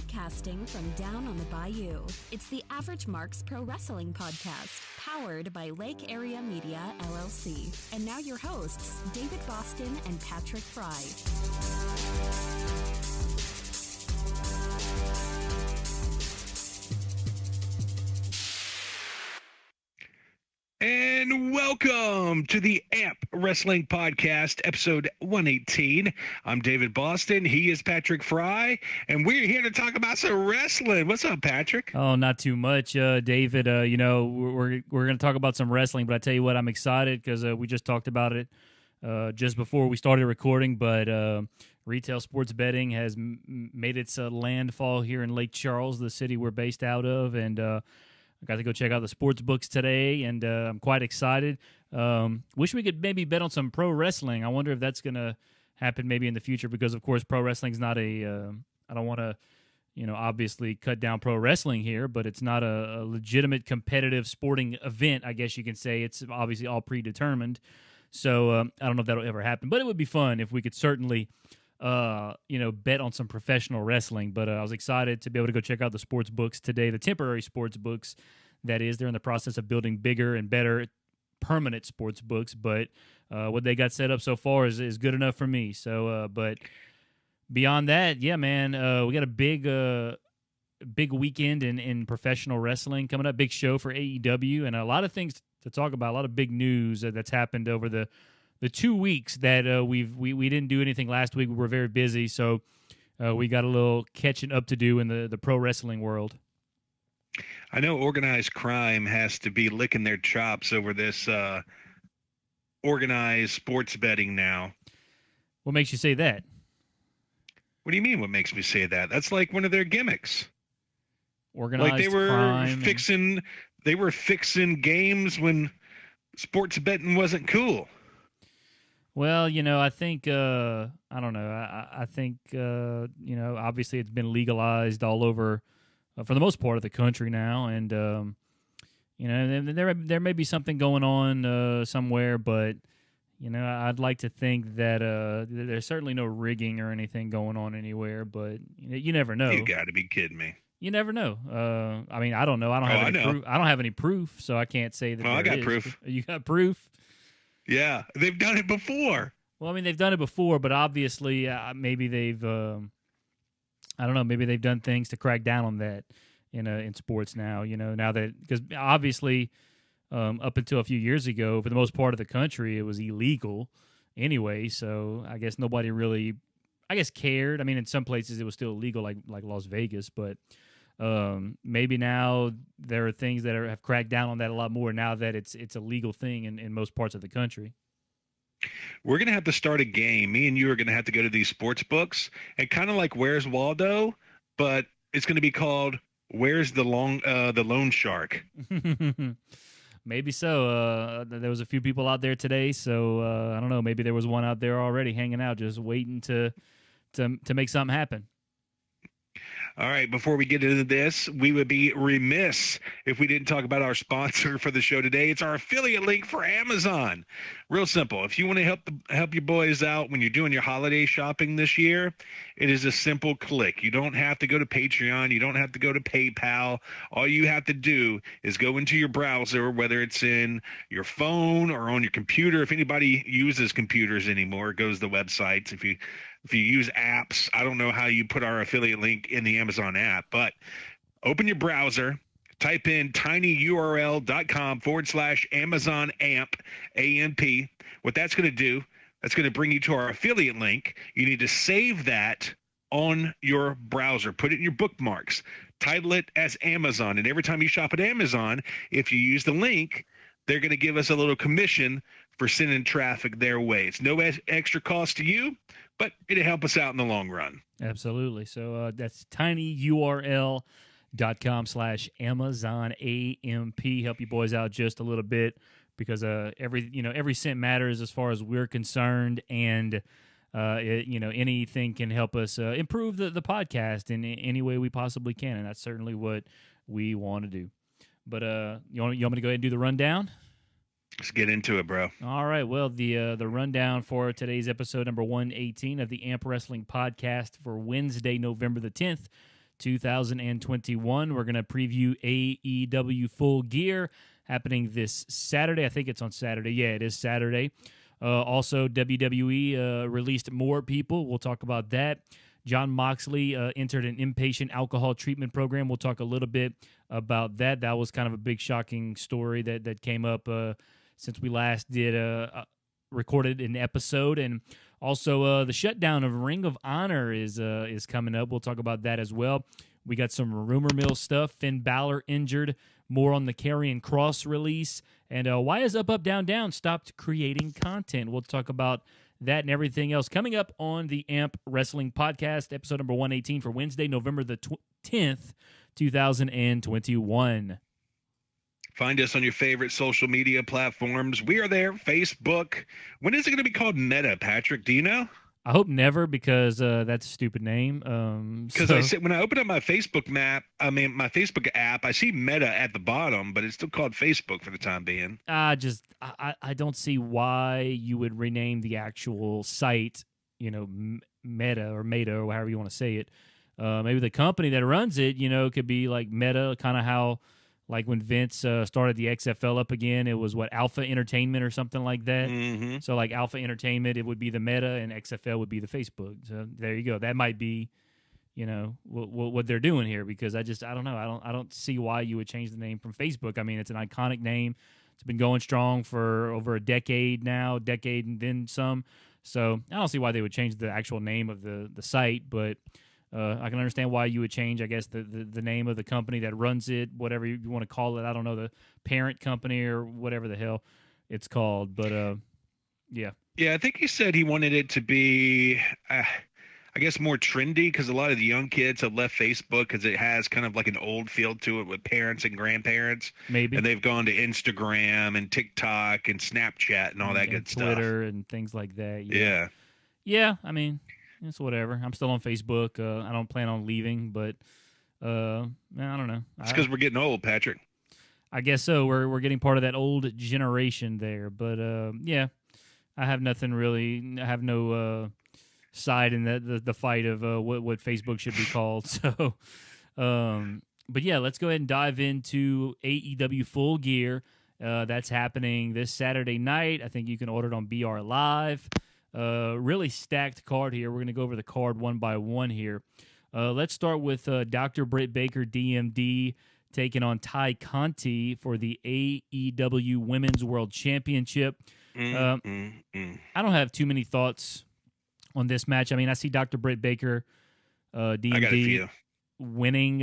Broadcasting from down on the bayou, it's the Average Marks Pro Wrestling Podcast, powered by Lake Area Media, LLC. And now your hosts, David Boston and Patrick Fry. And welcome to the Amp Wrestling Podcast, episode 118. I'm David Boston. He is Patrick Fry, and we're here to talk about some wrestling. What's up, Patrick? Oh, not too much, David. We're going to talk about some wrestling, but I tell you what, I'm excited because we just talked about it just before we started recording. But retail sports betting has made its landfall here in Lake Charles, the city we're based out of, and I got to go check out the sports books today, and I'm quite excited. Wish we could maybe bet on some pro wrestling. I wonder if that's going to happen maybe in the future because, of course, pro wrestling's not a I don't want to, obviously cut down pro wrestling here, but it's not a legitimate competitive sporting event, I guess you can say. It's obviously all predetermined. So I don't know if that'll ever happen, but it would be fun if we could certainly bet on some professional wrestling. But I was excited to be able to go check out the sports books today, the temporary sports books, that is. They're in the process of building bigger and better permanent sports books, but what they got set up so far is good enough for me. So, but beyond that, yeah, man, we got a big weekend in professional wrestling coming up, big show for AEW, and a lot of things to talk about, a lot of big news that's happened over the 2 weeks that we didn't do anything last week. We were very busy, so we got a little catching up to do in the pro wrestling world. I know organized crime has to be licking their chops over this organized sports betting now. What makes you say that? What do you mean, what makes me say that? That's like one of their gimmicks. Organized like they were crime they were fixing games when sports betting wasn't cool. Well, I think, I don't know. I think, obviously it's been legalized all over, for the most part of the country now. And, there may be something going on somewhere, but, I'd like to think that there's certainly no rigging or anything going on anywhere, but you never know. You got to be kidding me. You never know. I don't know. I don't have any proof, so I can't say that. I got proof. You got proof? Yeah, they've done it before. Well, they've done it before, but obviously maybe they've, I don't know, maybe they've done things to crack down on that in sports now, now that, because obviously up until a few years ago, for the most part of the country, it was illegal anyway, so I guess nobody really, cared. In some places it was still illegal, like Las Vegas, but maybe now there are things that have cracked down on that a lot more now that it's a legal thing in most parts of the country. We're going to have to start a game. Me and you are going to have to go to these sports books and kind of like Where's Waldo, but it's going to be called Where's the Loan Shark? Maybe so. There was a few people out there today, so I don't know. Maybe there was one out there already hanging out, just waiting to make something happen. All right, before we get into this, we would be remiss if we didn't talk about our sponsor for the show today. It's our affiliate link for Amazon. Real simple. If you want to help your boys out when you're doing your holiday shopping this year, it is a simple click. You don't have to go to Patreon. You don't have to go to PayPal. All you have to do is go into your browser, whether it's in your phone or on your computer. If anybody uses computers anymore, it goes to the websites. If you use apps, I don't know how you put our affiliate link in the Amazon app, but open your browser, type in tinyurl.com/Amazon AMP, A-M-P. What that's going to do, that's going to bring you to our affiliate link. You need to save that on your browser. Put it in your bookmarks. Title it as Amazon. And every time you shop at Amazon, if you use the link, they're going to give us a little commission for sending traffic their way. It's no extra cost to you, but it'll help us out in the long run. Absolutely. So that's tinyurl.com/Amazon AMP. Help you boys out just a little bit because every cent matters as far as we're concerned, and anything can help us improve the podcast in any way we possibly can, and that's certainly what we want to do. But you want me to go ahead and do the rundown? Let's get into it, bro. All right. Well, the rundown for today's episode number 118 of the Amp Wrestling Podcast for Wednesday, November the 10th, 2021. We're going to preview AEW Full Gear happening this Saturday. I think it's on Saturday. Yeah, it is Saturday. Also, WWE released more people. We'll talk about that. Jon Moxley entered an inpatient alcohol treatment program. We'll talk a little bit about that. That was kind of a big, shocking story that came up since we last recorded an episode. And also, the shutdown of Ring of Honor is coming up. We'll talk about that as well. We got some rumor mill stuff. Finn Balor injured. More on the Karrion Kross release. And why is Up, Up, Down, Down stopped creating content? We'll talk about that and everything else coming up on the AMP Wrestling Podcast, episode number 118 for Wednesday, November the 10th, 2021. Find us on your favorite social media platforms. We are there, Facebook. When is it going to be called Meta, Patrick? Do you know? I hope never, because that's a stupid name. Because when I open up my Facebook my Facebook app, I see Meta at the bottom, but it's still called Facebook for the time being. I don't see why you would rename the actual site, Meta or however you want to say it. Maybe the company that runs it, could be like Meta, kind of how, like when Vince started the XFL up again, it was Alpha Entertainment or something like that. Mm-hmm. So like Alpha Entertainment, it would be the Meta, and XFL would be the Facebook. So there you go. That might be, what they're doing here, because I don't know. I don't see why you would change the name from Facebook. I mean, it's an iconic name. It's been going strong for over a decade now, decade and then some. So I don't see why they would change the actual name of the site, but I can understand why you would change, I guess, the name of the company that runs it, whatever you want to call it. I don't know, the parent company or whatever the hell it's called. But, yeah. Yeah, I think he said he wanted it to be, I guess, more trendy, because a lot of the young kids have left Facebook because it has kind of like an old feel to it with parents and grandparents. Maybe. And they've gone to Instagram and TikTok and Snapchat and all that good stuff. Twitter and things like that. Yeah. Yeah, I mean, it's whatever. I'm still on Facebook. I don't plan on leaving, but I don't know. It's because we're getting old, Patrick. I guess so. We're getting part of that old generation there. But, yeah, I have nothing really. I have no side in the fight of what Facebook should be called. So, but, yeah, let's go ahead and dive into AEW Full Gear. That's happening this Saturday night. I think you can order it on BR Live. Really stacked card here. We're going to go over the card one by one here. Let's start with Dr. Britt Baker, DMD, taking on Ty Conte for the AEW Women's World Championship. I don't have too many thoughts on this match. I mean, I see Dr. Britt Baker, DMD, winning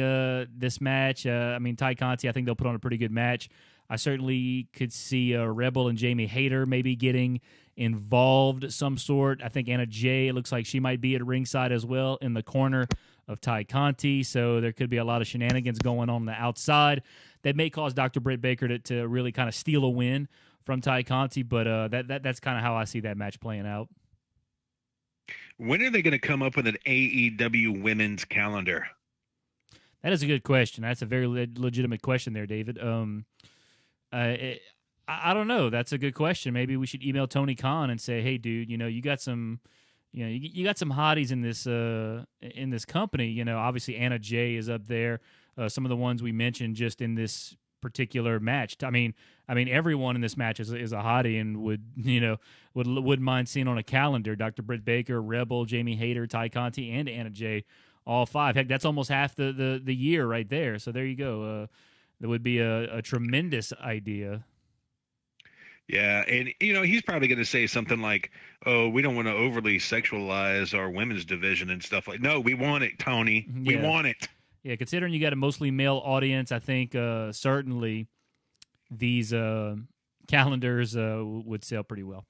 this match. I mean, Ty Conte, I think they'll put on a pretty good match. I certainly could see Rebel and Jamie Hayter maybe getting involved some sort. I think Anna Jay, it looks like she might be at ringside as well in the corner of Ty Conte. So there could be a lot of shenanigans going on the outside that may cause Dr. Britt Baker to really kind of steal a win from Ty Conte. But that's kind of how I see that match playing out. When are they going to come up with an AEW women's calendar? That is a good question. That's a very legitimate question there, David. I don't know. That's a good question. Maybe we should email Tony Khan and say, "Hey, dude, you got some, you got some hotties in this company. Obviously Anna Jay is up there. Some of the ones we mentioned just in this particular match. I mean, everyone in this match is a hottie and wouldn't mind seeing on a calendar. Dr. Britt Baker, Rebel, Jamie Hayter, Ty Conte, and Anna Jay, all five. Heck, that's almost half the year right there. So there you go. That would be a tremendous idea. Yeah, and he's probably going to say something like, "Oh, we don't want to overly sexualize our women's division and stuff like." No, we want it, Tony. We want it. Yeah, considering you got a mostly male audience, I think certainly these calendars would sell pretty well.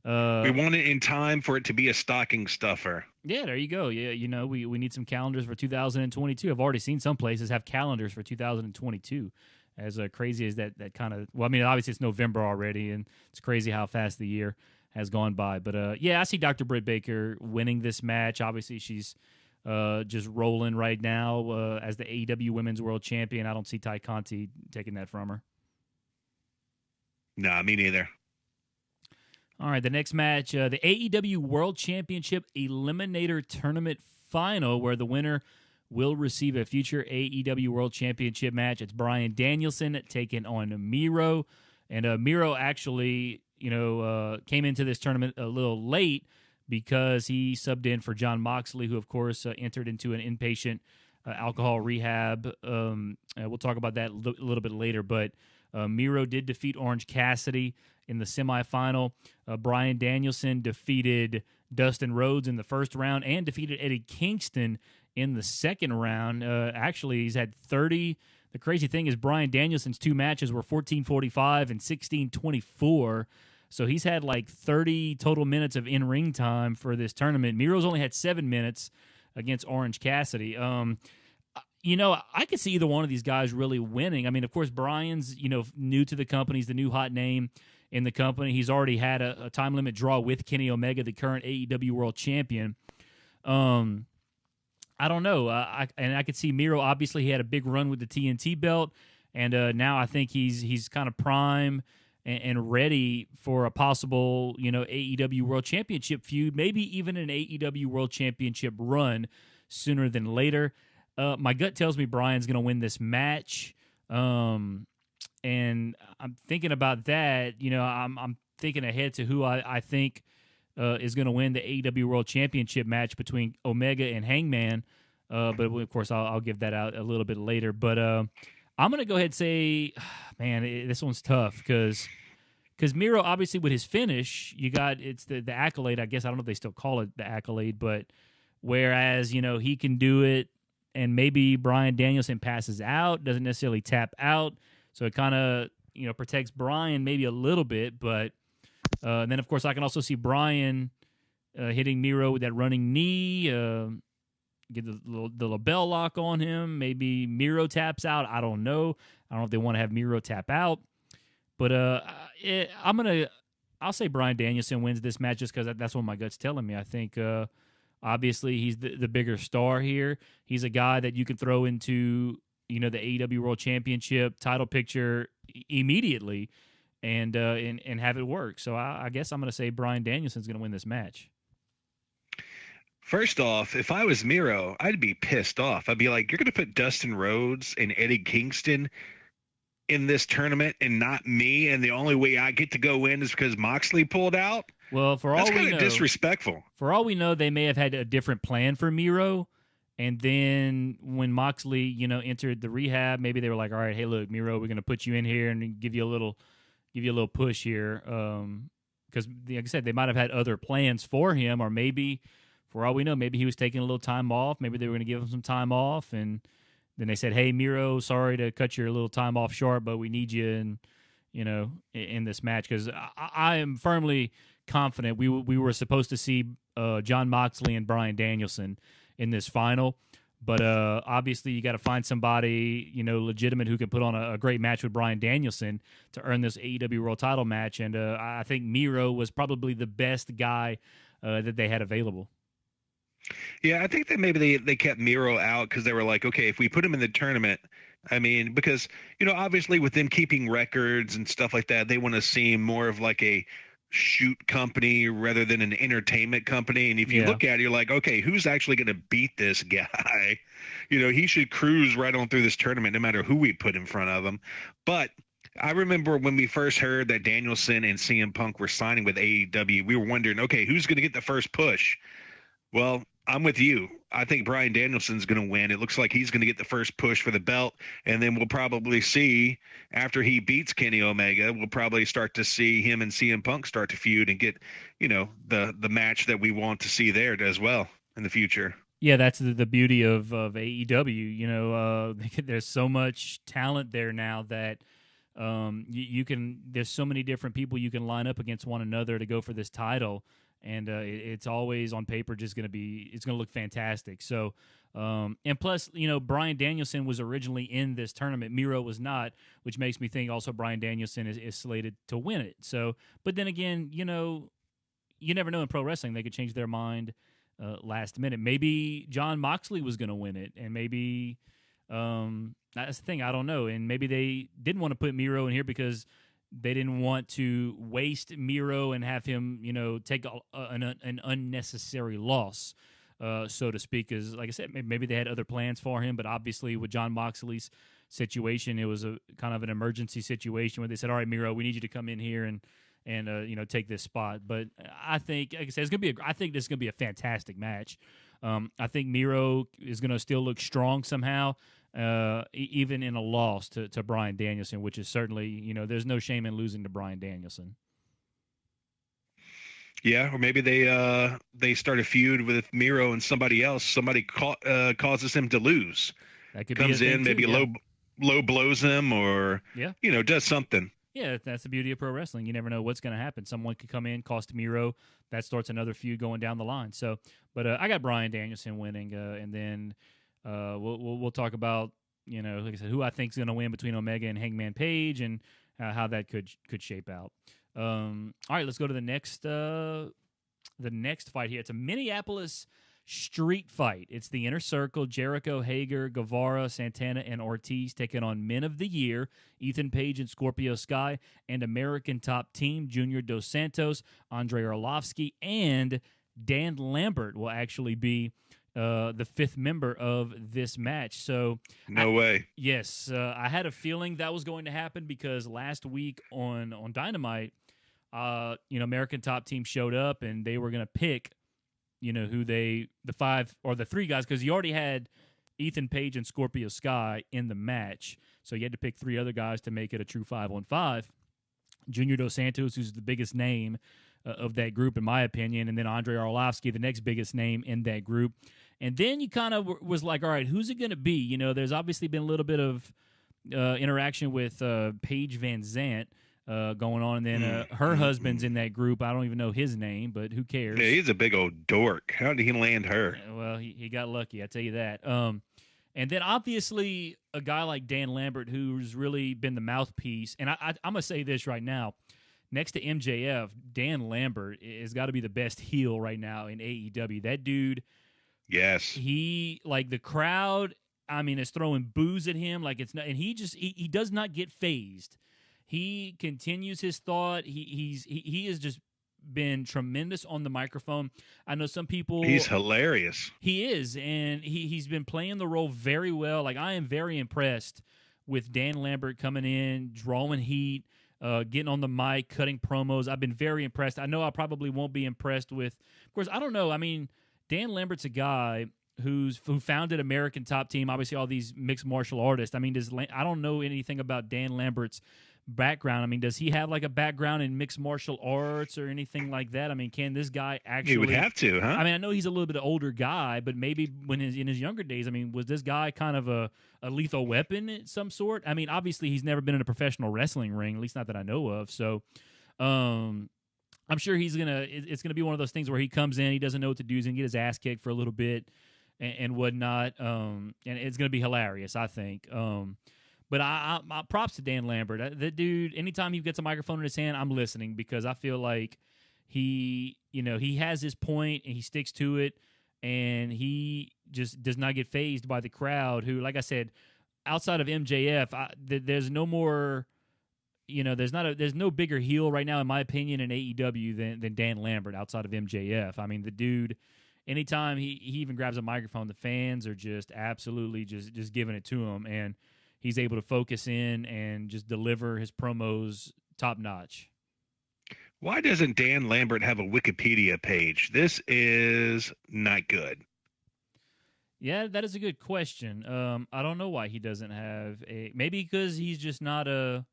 We want it in time for it to be a stocking stuffer. Yeah, there you go. Yeah, we need some calendars for 2022. I've already seen some places have calendars for 2022. As crazy as that kind of, well, I mean, obviously it's November already, and it's crazy how fast the year has gone by. But yeah, I see Dr. Britt Baker winning this match. Obviously, she's just rolling right now as the AEW Women's World Champion. I don't see Ty Conte taking that from her. Nah, me neither. All right, the next match, the AEW World Championship Eliminator Tournament Final, where the winner will receive a future AEW World Championship match. It's Bryan Danielson taking on Miro. And Miro actually, came into this tournament a little late because he subbed in for Jon Moxley, who, of course, entered into an inpatient alcohol rehab. We'll talk about that a little bit later. But Miro did defeat Orange Cassidy in the semifinal. Bryan Danielson defeated Dustin Rhodes in the first round and defeated Eddie Kingston in the second round. Actually, he's had 30. The crazy thing is Bryan Danielson's 2 matches were 14:45 and 16:24. So he's had like 30 total minutes of in-ring time for this tournament. Miro's only had 7 minutes against Orange Cassidy. I could see either one of these guys really winning. I mean, of course, Bryan's, new to the company. He's the new hot name in the company. He's already had a time limit draw with Kenny Omega, the current AEW World Champion. I don't know. I could see Miro. Obviously, he had a big run with the TNT belt, and now I think he's kind of prime and ready for a possible, AEW World Championship feud, maybe even an AEW World Championship run sooner than later. My gut tells me Bryan's going to win this match, and I'm thinking about that. I'm thinking ahead to who I think is going to win the AEW World Championship match between Omega and Hangman. But of course, I'll give that out a little bit later. But I'm going to go ahead and say, man, this one's tough because Miro, obviously, with his finish, it's the accolade. I guess I don't know if they still call it the accolade, but whereas he can do it, and maybe Bryan Danielson passes out, doesn't necessarily tap out, so it kind of protects Bryan maybe a little bit, but. And then, of course, I can also see Bryan hitting Miro with that running knee, get the label lock on him. Maybe Miro taps out. I don't know. I don't know if they want to have Miro tap out. But I'll say Bryan Danielson wins this match just because that's what my gut's telling me. I think, obviously, he's the bigger star here. He's a guy that you can throw into, the AEW World Championship title picture immediately. And have it work. So I guess I'm going to say Bryan Danielson's going to win this match. First off, if I was Miro, I'd be pissed off. I'd be like, you're going to put Dustin Rhodes and Eddie Kingston in this tournament and not me, and the only way I get to go in is because Moxley pulled out? Well, that's kind of disrespectful. For all we know, they may have had a different plan for Miro. And then when Moxley, entered the rehab, maybe they were like, all right, hey, look, Miro, we're going to put you in here and give you a little push here, because like I said, they might have had other plans for him, or maybe, for all we know, maybe he was taking a little time off. Maybe they were going to give him some time off, and then they said, "Hey, Miro, sorry to cut your little time off short, but we need you in this match." Because I am firmly confident we were supposed to see Jon Moxley and Bryan Danielson in this final. But obviously, you got to find somebody, legitimate who can put on a great match with Bryan Danielson to earn this AEW World Title match. And I think Miro was probably the best guy that they had available. Yeah, I think that maybe they kept Miro out because they were like, okay, if we put him in the tournament, because obviously with them keeping records and stuff like that, they want to seem more of like a shoot company rather than an entertainment company. And if you look at it, you're like, okay, who's actually going to beat this guy? He should cruise right on through this tournament no matter who we put in front of him. But I remember when we first heard that Danielson and CM Punk were signing with AEW, we were wondering, okay, who's going to get the first push? Well, I'm with you. I think Bryan Danielson's going to win. It looks like he's going to get the first push for the belt, and then we'll probably see, after he beats Kenny Omega, we'll probably start to see him and CM Punk start to feud and get, the match that we want to see there as well in the future. Yeah, that's the beauty of AEW. There's so much talent there now that you can. There's so many different people you can line up against one another to go for this title. And it's always on paper it's going to look fantastic. So, and plus, Bryan Danielson was originally in this tournament. Miro was not, which makes me think also Bryan Danielson is slated to win it. So, but then again, you never know in pro wrestling. They could change their mind last minute. Maybe Jon Moxley was going to win it, and maybe that's the thing. I don't know. And maybe they didn't want to put Miro in here because they didn't want to waste Miro and have him, take an unnecessary loss. so to speak. Because, like I said, maybe they had other plans for him, but obviously with Jon Moxley's situation, it was a kind of an emergency situation where they said, "All right, Miro, we need you to come in here and take this spot." But I think, like I said, I think this is gonna be a fantastic match. I think Miro is gonna still look strong somehow. Even in a loss to Bryan Danielson, which is certainly, there's no shame in losing to Bryan Danielson. Yeah, or maybe they start a feud with Miro and somebody else. Somebody causes him to lose. That could comes be a in, maybe too, low blows him, or does something. Yeah, that's the beauty of pro wrestling. You never know what's going to happen. Someone could come in, cost Miro. That starts another feud going down the line. So, but I got Bryan Danielson winning, and then we'll talk about like I said, who I think is going to win between Omega and Hangman Page, and how that could shape out. All right, let's go to the next fight here. It's a Minneapolis street fight. It's the Inner Circle: Jericho, Hager, Guevara, Santana, and Ortiz taking on Men of the Year, Ethan Page and Scorpio Sky, and American Top Team, Junior Dos Santos, Andrei Arlovsky, and Dan Lambert will actually be the fifth member of this match. So no way. Yes, I had a feeling that was going to happen because last week on Dynamite, American Top Team showed up and they were going to pick, who the five or the three guys, because you already had Ethan Page and Scorpio Sky in the match, so you had to pick three other guys to make it a true 5-on-5. Junior Dos Santos, who's the biggest name of that group, in my opinion, and then Andrei Arlovsky, the next biggest name in that group. And then you kind of was like, all right, who's it going to be? There's obviously been a little bit of interaction with Paige Van Zant going on, and then her husband's in that group. I don't even know his name, but who cares? Yeah, he's a big old dork. How did he land her? Well, he got lucky, I tell you that. And then obviously a guy like Dan Lambert, who's really been the mouthpiece. And I'm going to say this right now. Next to MJF, Dan Lambert has got to be the best heel right now in AEW. That dude, yes, he, like, the crowd, is throwing boos at him like it's not, and he does not get phased. He continues his thought. He has just been tremendous on the microphone. I know some people. He's hilarious. He is, and he's been playing the role very well. Like, I am very impressed with Dan Lambert coming in, drawing heat, getting on the mic, cutting promos. I've been very impressed. I know I probably won't be impressed with. Of course, I don't know. Dan Lambert's a guy who founded American Top Team. Obviously, all these mixed martial artists. I don't know anything about Dan Lambert's background. Does he have like a background in mixed martial arts or anything like that? Can this guy actually? He would have to, huh? I know he's a little bit older guy, but maybe in his younger days, was this guy kind of a lethal weapon of some sort? Obviously he's never been in a professional wrestling ring, at least not that I know of. So, I'm sure it's gonna be one of those things where he comes in, he doesn't know what to do, he's gonna get his ass kicked for a little bit and whatnot. And it's gonna be hilarious, I think. But I props to Dan Lambert. That dude, anytime he gets a microphone in his hand, I'm listening, because I feel like he has his point and he sticks to it, and he just does not get phased by the crowd who, like I said, outside of MJF, there's no more, there's no bigger heel right now, in my opinion, in AEW than Dan Lambert outside of MJF. The dude, anytime he even grabs a microphone, the fans are just absolutely just giving it to him, and he's able to focus in and just deliver his promos top notch. Why doesn't Dan Lambert have a Wikipedia page? This is not good. Yeah, that is a good question. I don't know why he doesn't have maybe because he's just not I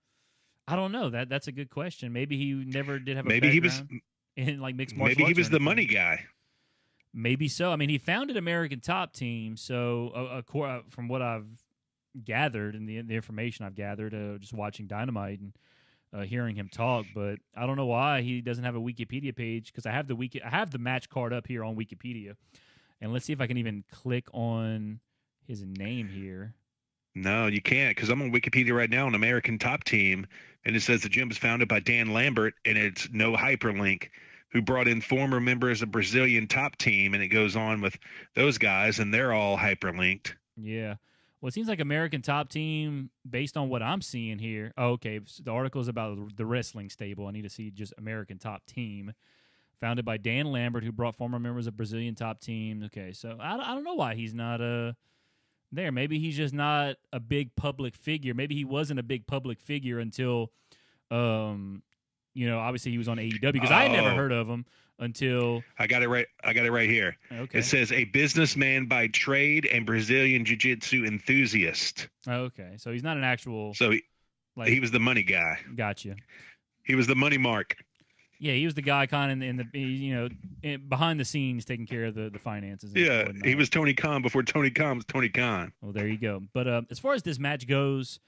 don't know. That's a good question. Maybe he never did have a background he was in like mixed martial arts. Maybe he was the money guy. Maybe so. He founded American Top Team, so from what I've gathered and the information I've gathered just watching Dynamite and hearing him talk, but I don't know why he doesn't have a Wikipedia page, because I have the match card up here on Wikipedia, and let's see if I can even click on his name here. No, you can't, because I'm on Wikipedia right now on American Top Team, and it says the gym was founded by Dan Lambert, and it's no hyperlink, who brought in former members of Brazilian Top Team, and it goes on with those guys, and they're all hyperlinked. Yeah. Well, it seems like American Top Team, based on what I'm seeing here. Oh, okay, so the article is about the wrestling stable. I need to see just American Top Team. founded by Dan Lambert, who brought former members of Brazilian top team. Okay, so I don't know why he's not there. Maybe he's just not a big public figure. Maybe he wasn't a big public figure until, obviously he was on AEW, because I had never heard of him until I got it right here. Okay. It says a businessman by trade and Brazilian jiu-jitsu enthusiast. Okay, so he's not an actual. So he was the money guy. Gotcha. He was the money mark. Yeah, he was the guy kind of behind the scenes taking care of the finances. Yeah, he was Tony Khan before Tony Khan was Tony Khan. Well, there you go. But as far as this match goes,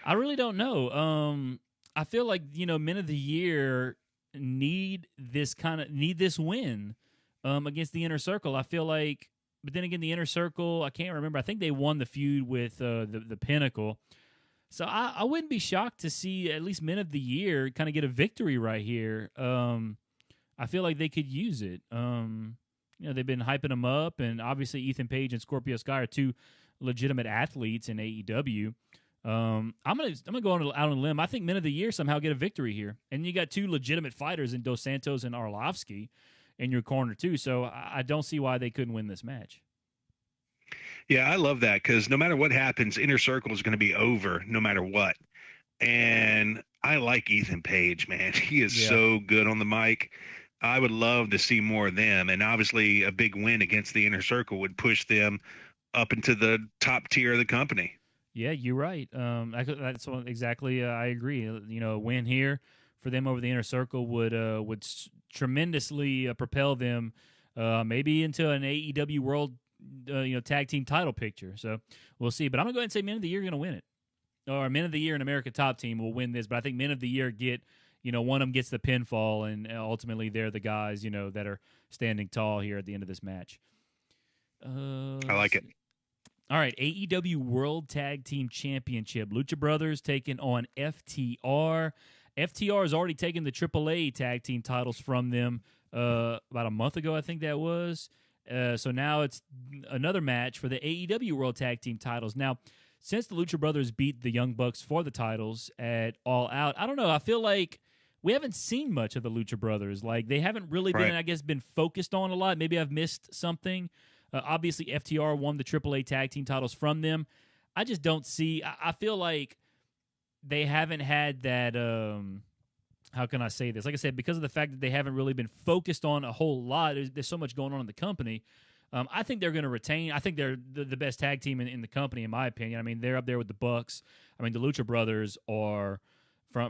I really don't know. I feel like Men of the Year need this win against the Inner Circle. I feel like, but then again, the Inner Circle, I can't remember. I think they won the feud with the Pinnacle. So I wouldn't be shocked to see at least Men of the Year kind of get a victory right here. I feel like they could use it. They've been hyping them up, and obviously Ethan Page and Scorpio Sky are two legitimate athletes in AEW. I'm gonna go out on a limb. I think Men of the Year somehow get a victory here, and you got two legitimate fighters in Dos Santos and Arlovsky in your corner too. So I don't see why they couldn't win this match. Yeah, I love that, because no matter what happens, Inner Circle is going to be over no matter what. And I like Ethan Page, man. He is so good on the mic. I would love to see more of them. And obviously a big win against the Inner Circle would push them up into the top tier of the company. Yeah, you're right. That's exactly. I agree. A win here for them over the Inner Circle would tremendously propel them maybe into an AEW World tag team title picture. So we'll see. But I'm gonna go ahead and say Men of the Year are gonna win it, or Men of the Year and America Top Team will win this. But I think Men of the Year get one of them gets the pinfall, and ultimately they're the guys that are standing tall here at the end of this match. I like it. All right, AEW World Tag Team Championship. Lucha Brothers taking on FTR. FTR has already taken the AAA tag team titles from them about a month ago, I think that was. So now it's another match for the AEW World Tag Team titles. Now, since the Lucha Brothers beat the Young Bucks for the titles at All Out, I don't know. I feel like we haven't seen much of the Lucha Brothers. Like, they haven't really been focused on a lot. Maybe I've missed something. Obviously, FTR won the AAA tag team titles from them. I just don't see. I feel like they haven't had that. How can I say this? Like I said, because of the fact that they haven't really been focused on a whole lot, there's so much going on in the company. I think they're going to retain. I think they're the best tag team in the company, in my opinion. I mean, they're up there with the Bucks. I mean, the Lucha Brothers are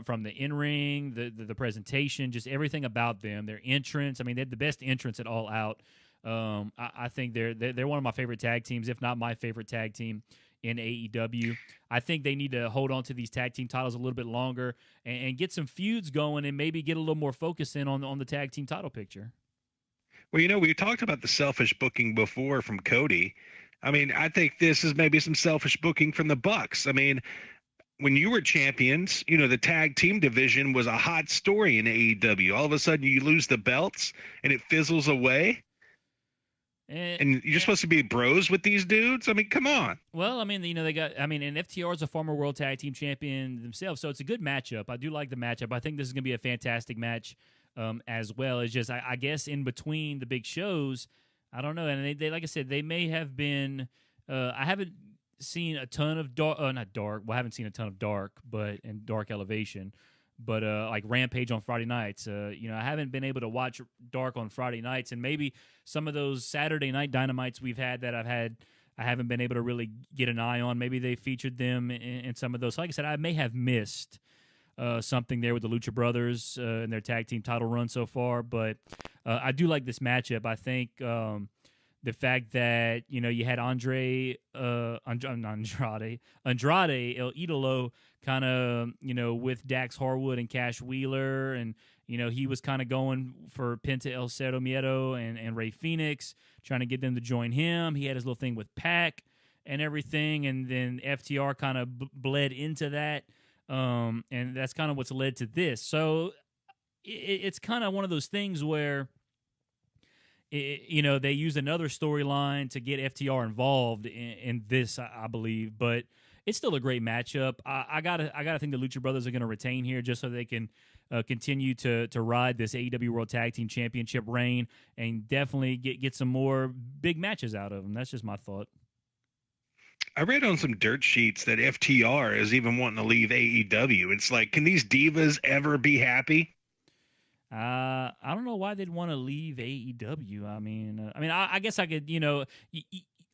from the in-ring, the presentation, just everything about them, their entrance. I mean, they had the best entrance at All Out. I think they're one of my favorite tag teams, if not my favorite tag team in AEW. I think they need to hold on to these tag team titles a little bit longer and get some feuds going, and maybe get a little more focus in on the tag team title picture. Well, we talked about the selfish booking before from Cody. I mean, I think this is maybe some selfish booking from the Bucks. I mean, when you were champions, the tag team division was a hot story in AEW. All of a sudden you lose the belts and it fizzles away. And you're supposed to be bros with these dudes? I mean, come on. Well, I mean, and FTR is a former World Tag Team Champion themselves, so it's a good matchup. I do like the matchup. I think this is going to be a fantastic match as well. It's just, I guess, in between the big shows, I don't know. And they like I said, they may have been, I haven't seen a ton of not dark. Well, I haven't seen a ton of dark, but in Dark Elevation. But like Rampage on Friday nights, I haven't been able to watch Dark on Friday nights, and maybe some of those Saturday night Dynamites we've had that I haven't been able to really get an eye on. Maybe they featured them in some of those. So like I said, I may have missed something there with the Lucha Brothers and their tag team title run so far, but I do like this matchup. I think the fact that you had Andrade El Idolo kind of with Dax Harwood and Cash Wheeler, and he was kind of going for Penta El Cero Miedo and Rey Fenix, trying to get them to join him. He had his little thing with Pac and everything, and then FTR kind of bled into that, and that's kind of what's led to this. So it's kind of one of those things where they use another storyline to get FTR involved in this, I believe, but it's still a great matchup. I gotta think the Lucha Brothers are going to retain here just so they can continue to ride this AEW World Tag Team Championship reign and definitely get some more big matches out of them. That's just my thought. I read on some dirt sheets that FTR is even wanting to leave AEW. It's like, can these divas ever be happy? I don't know why they'd want to leave AEW. I guess I could,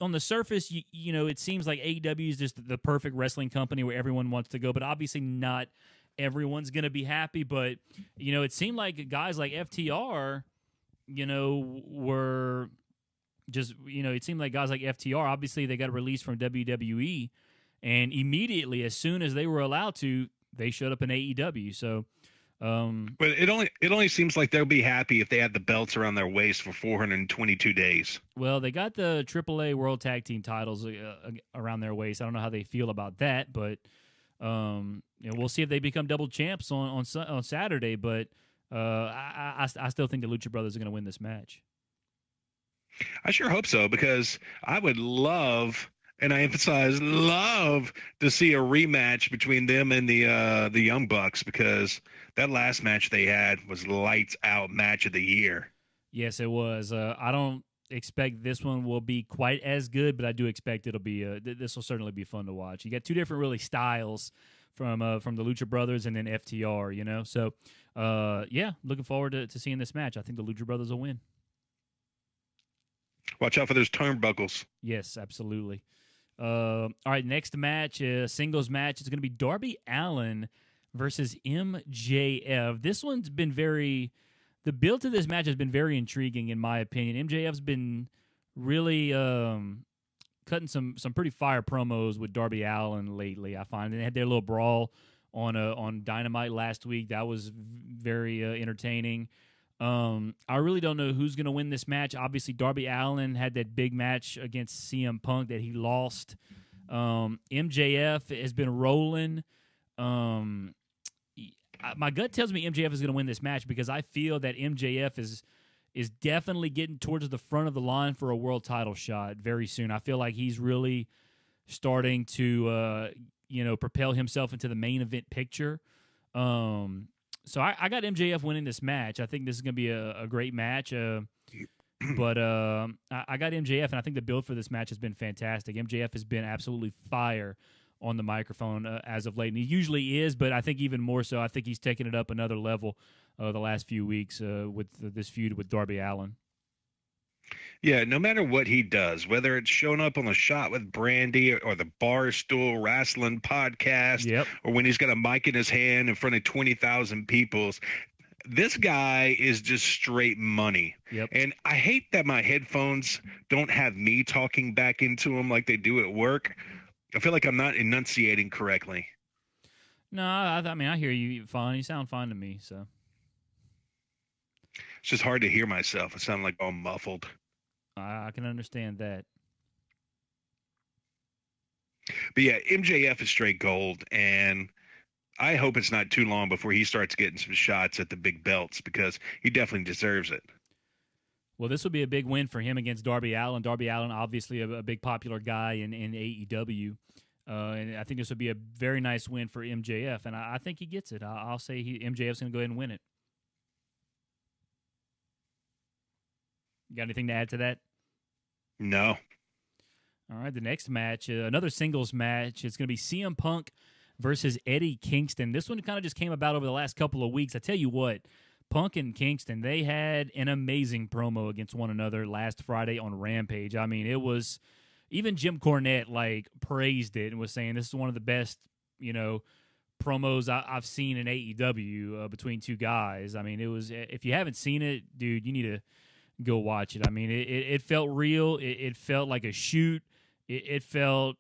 on the surface, it seems like AEW is just the perfect wrestling company where everyone wants to go, but obviously not everyone's going to be happy. But, it seemed like guys like FTR, were just, it seemed like guys like FTR, obviously they got a release from WWE, and immediately, as soon as they were allowed to, they showed up in AEW. So, but it only seems like they'll be happy if they have the belts around their waist for 422 days. Well, they got the AAA World Tag Team titles around their waist. I don't know how they feel about that, but we'll see if they become double champs on Saturday. But I still think the Lucha Brothers are going to win this match. I sure hope so, because I would love, and I emphasize love, to see a rematch between them and the Young Bucks, because that last match they had was lights out match of the year. Yes, it was. I don't expect this one will be quite as good, but I do expect it'll be. This will certainly be fun to watch. You got two different really styles from the Lucha Brothers and then FTR. So looking forward to seeing this match. I think the Lucha Brothers will win. Watch out for those turnbuckles. Yes, absolutely. All right, next match, singles match. It's going to be Darby Allen versus MJF. This one's been the build to this match has been very intriguing, in my opinion. MJF's been really cutting some pretty fire promos with Darby Allen lately, I find. And they had their little brawl on Dynamite last week. That was very entertaining. I really don't know who's going to win this match. Obviously, Darby Allen had that big match against CM Punk that he lost. MJF has been rolling. My gut tells me MJF is going to win this match because I feel that MJF is definitely getting towards the front of the line for a world title shot very soon. I feel like he's really starting to propel himself into the main event picture. So I got MJF winning this match. I think this is going to be a great match. But I got MJF, and I think the build for this match has been fantastic. MJF has been absolutely fire on the microphone as of late, and he usually is, but I think even more so. I think he's taken it up another level the last few weeks with this feud with Darby Allen. Yeah, no matter what he does, whether it's showing up on the Shot with Brandy or the Barstool Wrestling podcast, yep, or when he's got a mic in his hand in front of 20,000 people, this guy is just straight money. Yep. And I hate that my headphones don't have me talking back into them like they do at work. I feel like I'm not enunciating correctly. No, I hear you fine. You sound fine to me, so. It's just hard to hear myself. I sound like all muffled. I can understand that. But yeah, MJF is straight gold, and I hope it's not too long before he starts getting some shots at the big belts, because he definitely deserves it. Well, this would be a big win for him against Darby Allen. Darby Allen, obviously a big popular guy in AEW. And I think this would be a very nice win for MJF, and I think he gets it. I'll say MJF's going to go ahead and win it. You got anything to add to that? No. All right, the next match, another singles match. It's going to be CM Punk versus Eddie Kingston. This one kind of just came about over the last couple of weeks. I tell you what, Punk and Kingston, they had an amazing promo against one another last Friday on Rampage. I mean, it was, even Jim Cornette praised it and was saying this is one of the best, promos I've seen in AEW between two guys. I mean, it was, if you haven't seen it, dude, you need to go watch it. I mean, it felt real. It felt like a shoot. It felt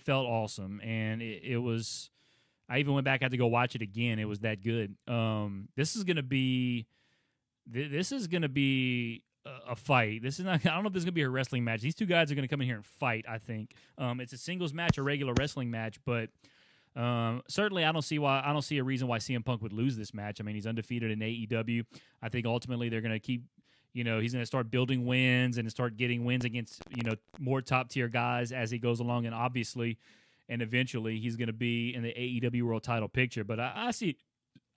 awesome, and it was. I even went back, had to go watch it again. It was that good. This is gonna be a fight. This is not. I don't know if this is gonna be a wrestling match. These two guys are gonna come in here and fight. I think it's a singles match, a regular wrestling match, but. Certainly, I don't see a reason why CM Punk would lose this match. I mean, he's undefeated in AEW. I think ultimately they're going to keep, he's going to start building wins and start getting wins against, more top tier guys as he goes along. And obviously, and eventually he's going to be in the AEW World Title picture. But I see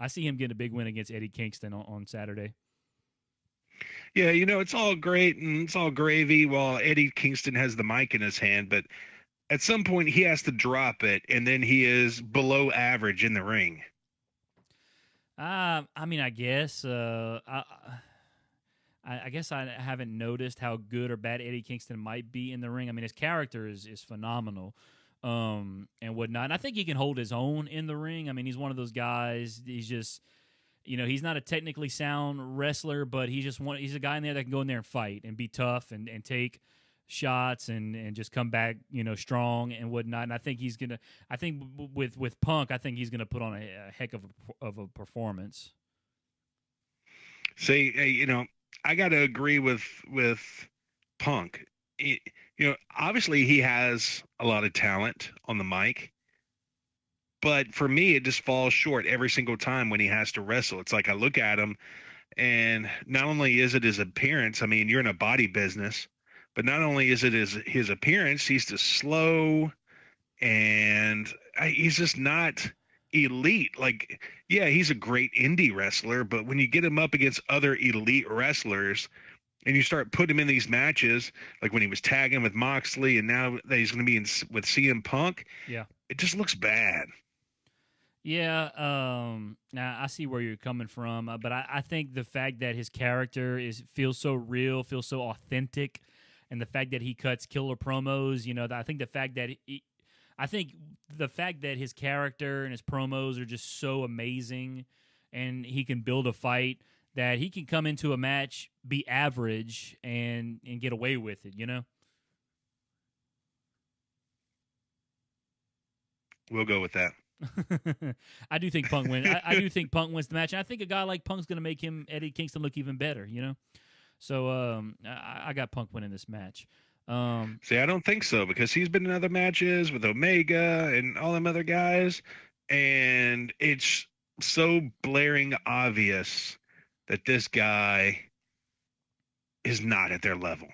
him getting a big win against Eddie Kingston on Saturday. Yeah, it's all great and it's all gravy while Eddie Kingston has the mic in his hand, but at some point he has to drop it, and then he is below average in the ring. I mean, I guess I guess I haven't noticed how good or bad Eddie Kingston might be in the ring. I mean, his character is phenomenal, and whatnot. And I think he can hold his own in the ring. I mean, he's one of those guys. He's just, he's not a technically sound wrestler, but he's a guy in there that can go in there and fight and be tough and take shots and just come back, strong and whatnot. And I think with Punk, I think he's gonna put on a heck of a performance. See, I got to agree with Punk. Obviously he has a lot of talent on the mic, but for me, it just falls short every single time when he has to wrestle. It's like I look at him, and not only is it his appearance, I mean, you're in a body business, but not only is it his appearance, he's just slow, and he's just not elite. Like, yeah, he's a great indie wrestler, but when you get him up against other elite wrestlers and you start putting him in these matches, like when he was tagging with Moxley and now that he's going to be with CM Punk, yeah, it just looks bad. Yeah, now I see where you're coming from, but I think the fact that his character feels so real, feels so authentic, and the fact that he cuts killer promos, I think the fact that his character and his promos are just so amazing, and he can build a fight that he can come into a match, be average, and get away with it, We'll go with that. I do think Punk wins. I do think Punk wins the match, and I think a guy like Punk's going to make Eddie Kingston look even better, So I got Punk winning this match. See, I don't think so, because he's been in other matches with Omega and all them other guys, and it's so blaring obvious that this guy is not at their level.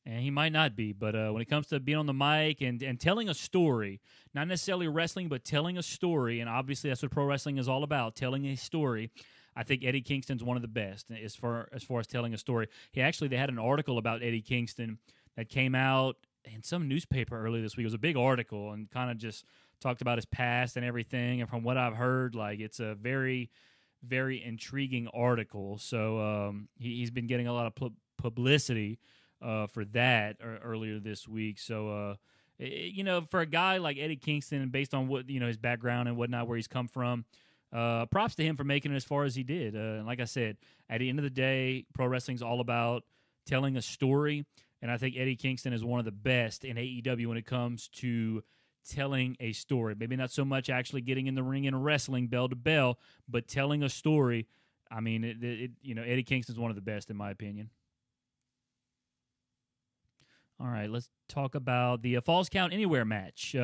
And he might not be, but when it comes to being on the mic and telling a story, not necessarily wrestling, but telling a story, and obviously that's what pro wrestling is all about, telling a story, I think Eddie Kingston's one of the best as far as telling a story. They had an article about Eddie Kingston that came out in some newspaper earlier this week. It was a big article and kind of just talked about his past and everything. And from what I've heard, like, it's a very, very intriguing article. So he's been getting a lot of publicity for that earlier this week. So, for a guy like Eddie Kingston, based on what, his background and whatnot, where he's come from, props to him for making it as far as he did. And like I said, at the end of the day, pro wrestling's all about telling a story. And I think Eddie Kingston is one of the best in AEW when it comes to telling a story. Maybe not so much actually getting in the ring and wrestling bell to bell, but telling a story. I mean, Eddie Kingston's one of the best in my opinion. All right, let's talk about the Falls Count Anywhere match.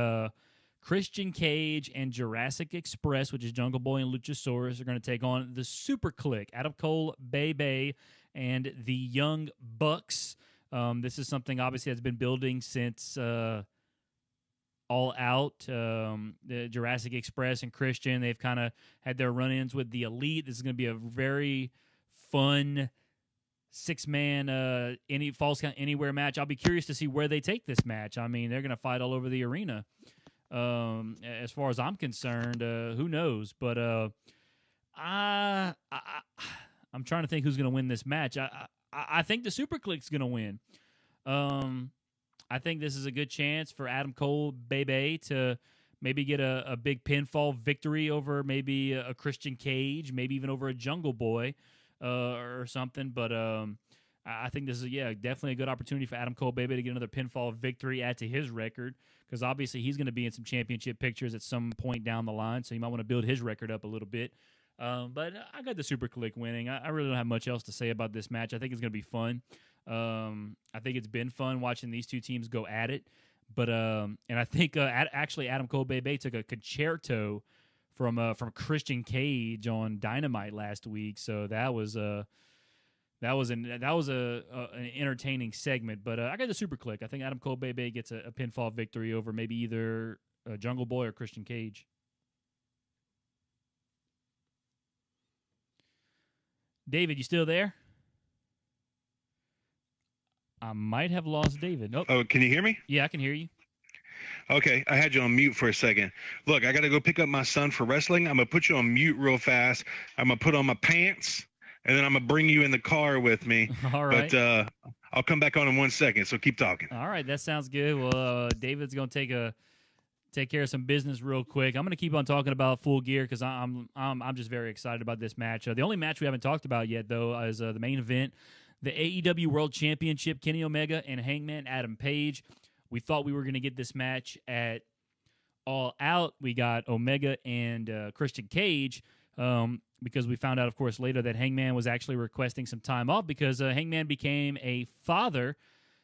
Christian Cage and Jurassic Express, which is Jungle Boy and Luchasaurus, are going to take on the Super Click, Adam Cole, Bebe, and the Young Bucks. This is something obviously that's been building since All Out. The Jurassic Express and Christian, they've kind of had their run-ins with the Elite. This is going to be a very fun six-man Falls Count Anywhere match. I'll be curious to see where they take this match. I mean, they're going to fight all over the arena. As far as I'm concerned, who knows? But I'm trying to think who's going to win this match. I think the Super Click's going to win. I think this is a good chance for Adam Cole, Bebe, to maybe get a big pinfall victory over maybe a Christian Cage, maybe even over a Jungle Boy or something. But I think this is, definitely a good opportunity for Adam Cole, Bebe, to get another pinfall victory, add to his record, because obviously he's going to be in some championship pictures at some point down the line, so you might want to build his record up a little bit. But I got the Super Click winning. I really don't have much else to say about this match. I think it's going to be fun. I think it's been fun watching these two teams go at it. But and I think actually Adam Cole Bebe took a concerto from Christian Cage on Dynamite last week. So that was an entertaining segment. But I got the Super Click. I think Adam Cole Bebe gets a pinfall victory over maybe either Jungle Boy or Christian Cage. David, you still there? I might have lost David. Nope. Oh, can you hear me? Yeah, I can hear you. Okay, I had you on mute for a second. Look, I got to go pick up my son for wrestling. I'm going to put you on mute real fast. I'm going to put on my pants, and then I'm going to bring you in the car with me. All right. But I'll come back on in 1 second, so keep talking. All right, that sounds good. Well, David's going to take care of some business real quick. I'm going to keep on talking about Full Gear because I'm just very excited about this match. The only match we haven't talked about yet, though, is the main event, the AEW World Championship, Kenny Omega and Hangman Adam Page. We thought we were going to get this match at All Out. We got Omega and Christian Cage because we found out, of course, later that Hangman was actually requesting some time off because Hangman became a father.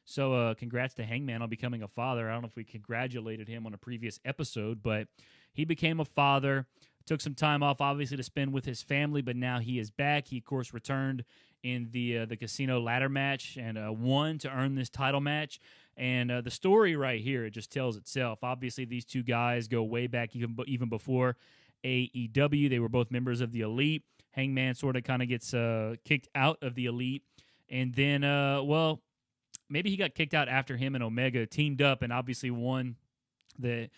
So congrats to Hangman on becoming a father. I don't know if we congratulated him on a previous episode, but he became a father, took some time off, obviously, to spend with his family, but now he is back. He, of course, returned in the casino ladder match and won to earn this title match. And the story right here, it just tells itself. Obviously, these two guys go way back even before AEW. They were both members of the Elite. Hangman sort of kind of gets kicked out of the Elite. And then, maybe he got kicked out after him and Omega teamed up and obviously won the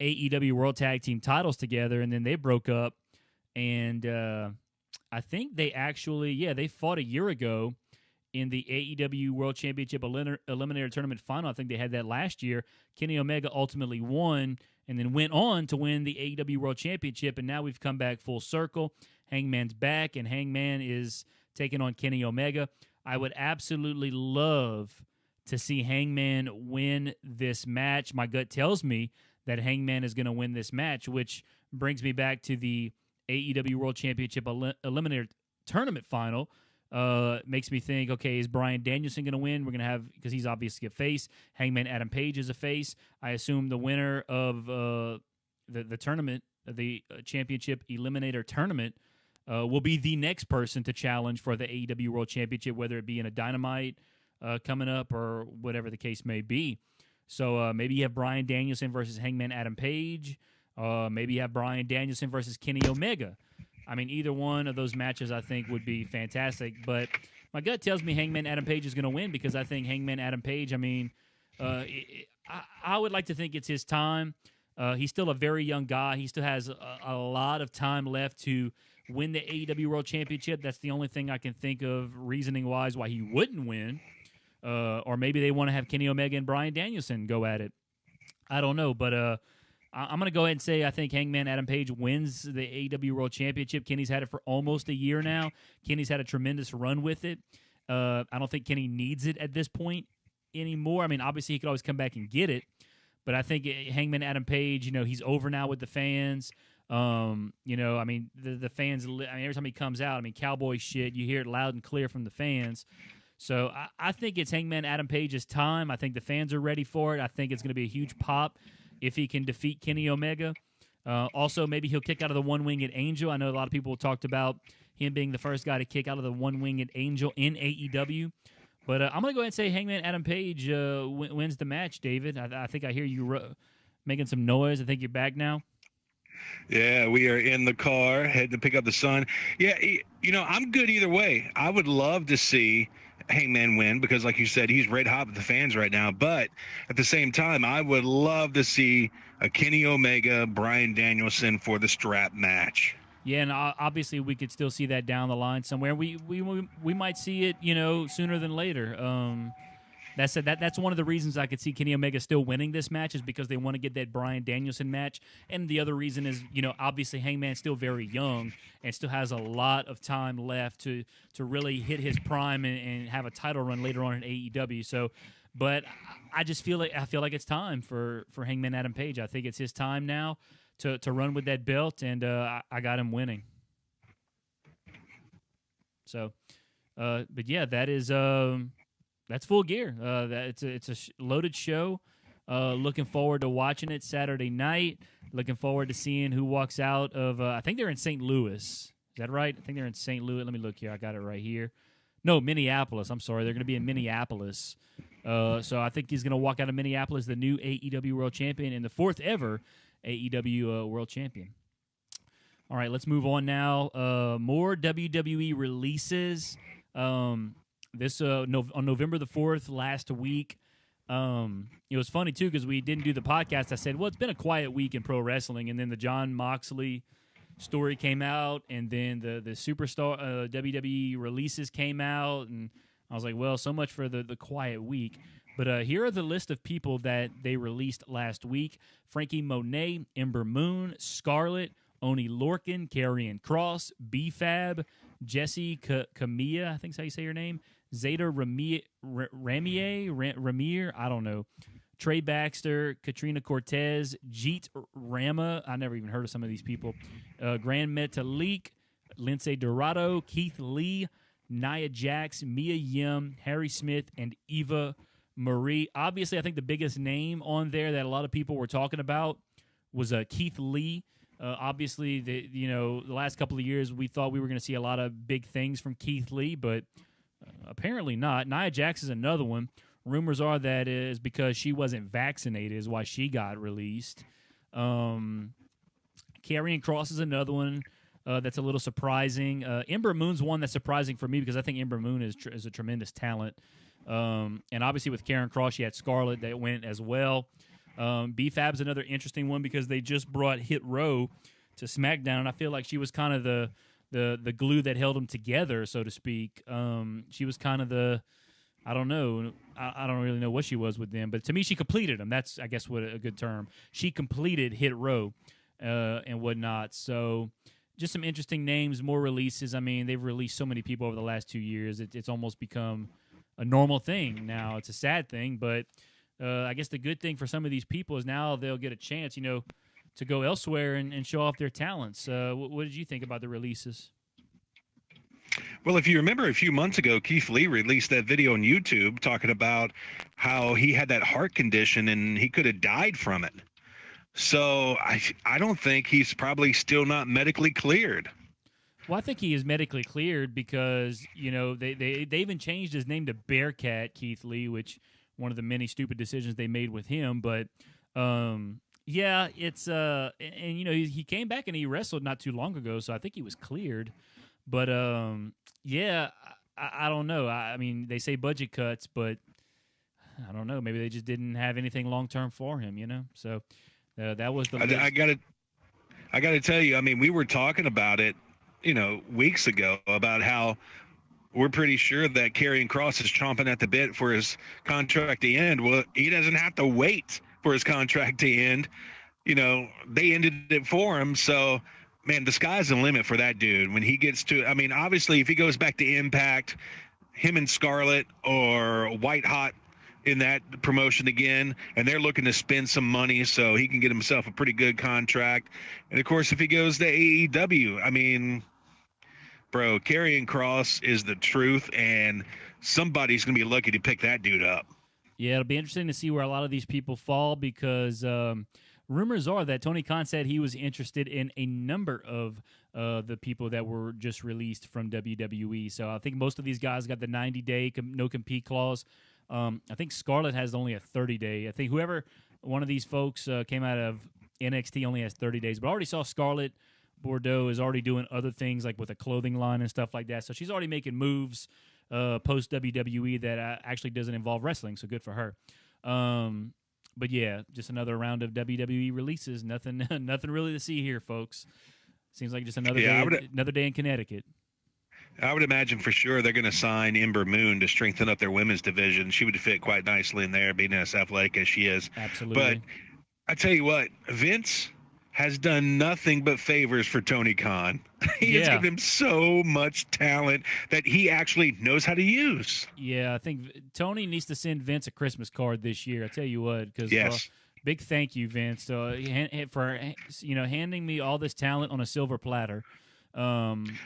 AEW World Tag Team titles together. And then they broke up. And I think they actually, they fought a year ago in the AEW World Championship Eliminator Tournament final. I think they had that last year. Kenny Omega ultimately won and then went on to win the AEW World Championship, and now we've come back full circle. Hangman's back, and Hangman is taking on Kenny Omega. I would absolutely love to see Hangman win this match. My gut tells me that Hangman is going to win this match, which brings me back to the AEW World Championship Eliminator Tournament final. Makes me think, okay, is Bryan Danielson going to win? We're going to have, because he's obviously a face. Hangman Adam Page is a face. I assume the winner of the tournament, the Championship Eliminator Tournament, will be the next person to challenge for the AEW World Championship, whether it be in a Dynamite coming up or whatever the case may be. So maybe you have Bryan Danielson versus Hangman Adam Page. Maybe you have Bryan Danielson versus Kenny Omega. I mean, either one of those matches I think would be fantastic. But my gut tells me Hangman Adam Page is going to win because I think Hangman Adam Page, I would like to think it's his time. He's still a very young guy. He still has a lot of time left to win the AEW World Championship. That's the only thing I can think of reasoning-wise why he wouldn't win. Or maybe they want to have Kenny Omega and Bryan Danielson go at it. I don't know, but I'm going to go ahead and say I think Hangman Adam Page wins the AEW World Championship. Kenny's had it for almost a year now. Kenny's had a tremendous run with it. I don't think Kenny needs it at this point anymore. I mean, obviously he could always come back and get it, but I think Hangman Adam Page, he's over now with the fans. The fans, every time he comes out, cowboy shit, you hear it loud and clear from the fans. So I think it's Hangman Adam Page's time. I think the fans are ready for it. I think it's going to be a huge pop if he can defeat Kenny Omega. Also, maybe he'll kick out of the One-Winged Angel. I know a lot of people talked about him being the first guy to kick out of the One-Winged Angel in AEW. But I'm going to go ahead and say Hangman Adam Page wins the match, David. I think I hear you making some noise. I think you're back now. Yeah, we are in the car heading to pick up the son. Yeah, I'm good either way. I would love to see Hangman win because, like you said, he's red hot with the fans right now. But at the same time, I would love to see a Kenny Omega, Bryan Danielson for the strap match. Yeah, and obviously we could still see that down the line somewhere. We might see it, sooner than later. That's one of the reasons I could see Kenny Omega still winning this match is because they want to get that Bryan Danielson match. And the other reason is, obviously Hangman's still very young and still has a lot of time left to really hit his prime and have a title run later on in AEW. So, but I feel like it's time for Hangman Adam Page. I think it's his time now to run with that belt, and I got him winning. So, but yeah, that is. That's Full Gear. It's a loaded show. Looking forward to watching it Saturday night. Looking forward to seeing who walks out of. I think they're in St. Louis. Is that right? I think they're in St. Louis. Let me look here. I got it right here. No, Minneapolis. I'm sorry. They're going to be in Minneapolis So I think he's going to walk out of Minneapolis the new AEW World Champion and the fourth ever AEW World Champion. All right, let's move on now. More WWE releases. On November the 4th, last week. It was funny, too, because we didn't do the podcast. I said, well, it's been a quiet week in pro wrestling. And then the Jon Moxley story came out, and then the Superstar WWE releases came out. And I was like, well, so much for the quiet week. But here are the list of people that they released last week. Frankie Monet, Ember Moon, Scarlett, Oni Lorcan, Karrion Kross, B-Fab, Jesse Camilla, I think that's how you say your name, Zeta Ramier, I don't know, Trey Baxter, Katrina Cortez, Jeet Rama, I never even heard of some of these people, Grand Metalik, Lindsay Dorado, Keith Lee, Nia Jax, Mia Yim, Harry Smith, and Eva Marie. Obviously, I think the biggest name on there that a lot of people were talking about was Keith Lee. Obviously, the last couple of years, we thought we were going to see a lot of big things from Keith Lee, but apparently not. Nia Jax is another one. Rumors are that is because she wasn't vaccinated is why she got released. Karrion Kross is another one that's a little surprising. Ember Moon's one that's surprising for me because I think Ember Moon is a tremendous talent. And obviously with Karrion Kross, you had Scarlett that went as well. B-Fab's another interesting one because they just brought Hit Row to SmackDown, and I feel like she was kind of the glue that held them together, so to speak. She was kind of I don't know. I don't really know what she was with them, but to me, she completed them. That's, I guess, what a good term. She completed Hit Row and whatnot. So just some interesting names, more releases. I mean, they've released so many people over the last 2 years. It's almost become a normal thing now. It's a sad thing, but I guess the good thing for some of these people is now they'll get a chance, to go elsewhere and show off their talents. What did you think about the releases? Well, if you remember a few months ago, Keith Lee released that video on YouTube talking about how he had that heart condition and he could have died from it. So I don't think he's probably still not medically cleared. Well, I think he is medically cleared because, they even changed his name to Bearcat Keith Lee, which one of the many stupid decisions they made with him. But, yeah, it's he came back and he wrestled not too long ago, so I think he was cleared. But, yeah, I don't know. I mean, they say budget cuts, but I don't know. Maybe they just didn't have anything long-term for him, So that was the list. I got to tell you, I mean, we were talking about it, weeks ago about how we're pretty sure that Karrion Kross is chomping at the bit for his contract to end. Well, he doesn't have to wait for his contract to end. They ended it for him. So, man, the sky's the limit for that dude. When he gets to, I mean, obviously, if he goes back to Impact, him and Scarlett or White Hot in that promotion again, and they're looking to spend some money so he can get himself a pretty good contract. And, of course, if he goes to AEW, I mean, bro, Karrion Kross is the truth, and somebody's going to be lucky to pick that dude up. Yeah, it'll be interesting to see where a lot of these people fall because rumors are that Tony Khan said he was interested in a number of the people that were just released from WWE. So I think most of these guys got the 90-day no-compete clause. I think Scarlett has only a 30-day. I think whoever one of these folks came out of NXT only has 30 days. But I already saw Scarlett Bordeaux is already doing other things like with a clothing line and stuff like that. So she's already making moves post WWE that actually doesn't involve wrestling. So good for her. But yeah, just another round of WWE releases. Nothing really to see here, folks. Seems like just another day in Connecticut. I would imagine for sure they're going to sign Ember Moon to strengthen up their women's division. She would fit quite nicely in there, being as athletic as she is. Absolutely. But I tell you what, Vince has done nothing but favors for Tony Khan. He has given him so much talent that he actually knows how to use. Yeah, I think Tony needs to send Vince a Christmas card this year. I tell you what, because big thank you, Vince, for handing me all this talent on a silver platter.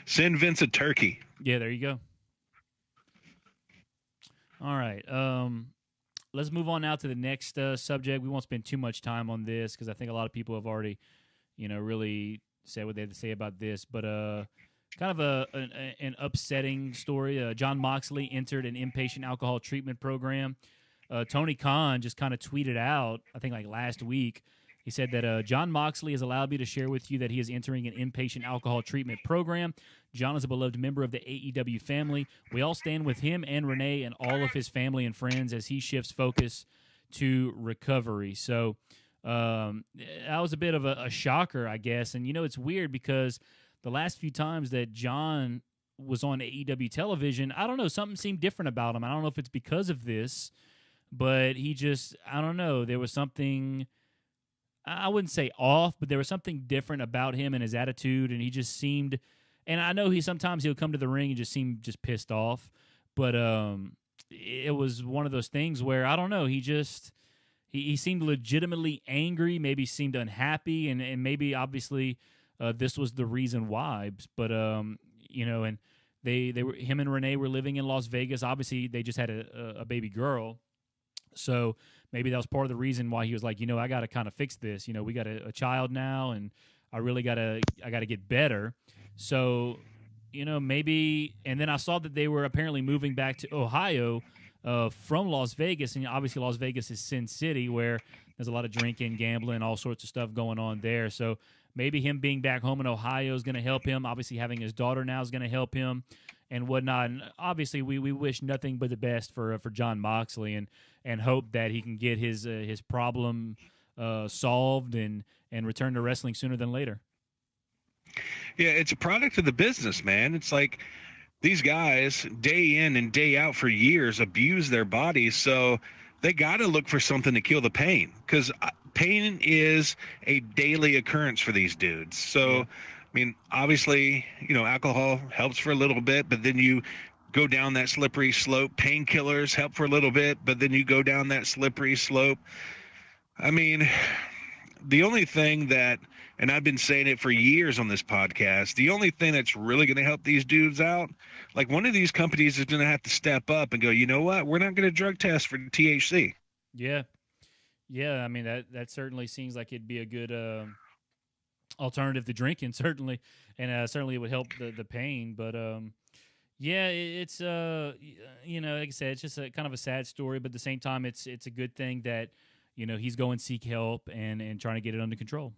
Send Vince a turkey. Yeah, there you go. All right. Let's move on now to the next subject. We won't spend too much time on this because I think a lot of people have already, really said what they had to say about this. But kind of an upsetting story. Jon Moxley entered an inpatient alcohol treatment program. Tony Khan just kind of tweeted out, I think like last week, he said that Jon Moxley has allowed me to share with you that he is entering an inpatient alcohol treatment program. Jon is a beloved member of the AEW family. We all stand with him and Renee and all of his family and friends as he shifts focus to recovery. So that was a bit of a shocker, I guess. And, it's weird because the last few times that Jon was on AEW television, I don't know, something seemed different about him. I don't know if it's because of this, but he just, I don't know, there was something, I wouldn't say off, but there was something different about him and his attitude, and he just seemed, and I know sometimes he'll come to the ring and just seem just pissed off, but it was one of those things where, I don't know, he seemed legitimately angry, maybe seemed unhappy, and maybe obviously this was the reason why, but and they were, him and Renee were living in Las Vegas. Obviously, they just had a baby girl. So maybe that was part of the reason why he was like, I got to kind of fix this. We got a child now, and I got to get better. So, maybe, and then I saw that they were apparently moving back to Ohio from Las Vegas. And obviously Las Vegas is Sin City, where there's a lot of drinking, gambling, all sorts of stuff going on there. So maybe him being back home in Ohio is going to help him. Obviously having his daughter now is going to help him and whatnot. And obviously we wish nothing but the best for Jon Moxley and hope that he can get his problem solved and return to wrestling sooner than later. Yeah, it's a product of the business, man. It's like these guys, day in and day out for years, abuse their bodies, so they got to look for something to kill the pain, because pain is a daily occurrence for these dudes. So, yeah. I mean, obviously, alcohol helps for a little bit, but then you go down that slippery slope. Painkillers help for a little bit, but then you go down that slippery slope. I mean, the only thing that, and I've been saying it for years on this podcast, the only thing that's really going to help these dudes out, like one of these companies is going to have to step up and go, you know what, we're not going to drug test for THC. Yeah. Yeah, I mean, that certainly seems like it'd be a good alternative to drinking, certainly, and certainly it would help the pain. But, yeah, it's, like I said, it's just a kind of a sad story, but at the same time, it's a good thing that, he's going to seek help and trying to get it under control.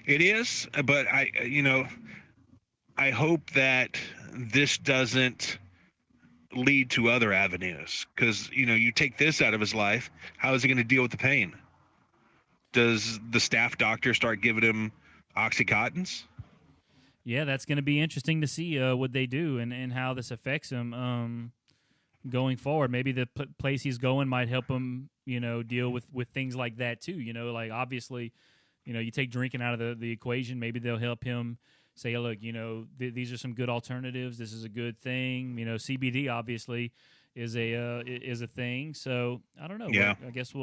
It is, but I hope that this doesn't lead to other avenues, because you take this out of his life, how is he going to deal with the pain? Does the staff doctor start giving him Oxycontins? Yeah, that's going to be interesting to see what they do and how this affects him going forward. Maybe the place he's going might help him deal with things like that too. Like obviously you take drinking out of the equation, maybe they'll help him say, look, these are some good alternatives. This is a good thing. CBD obviously is a thing. So I don't know. Yeah. I guess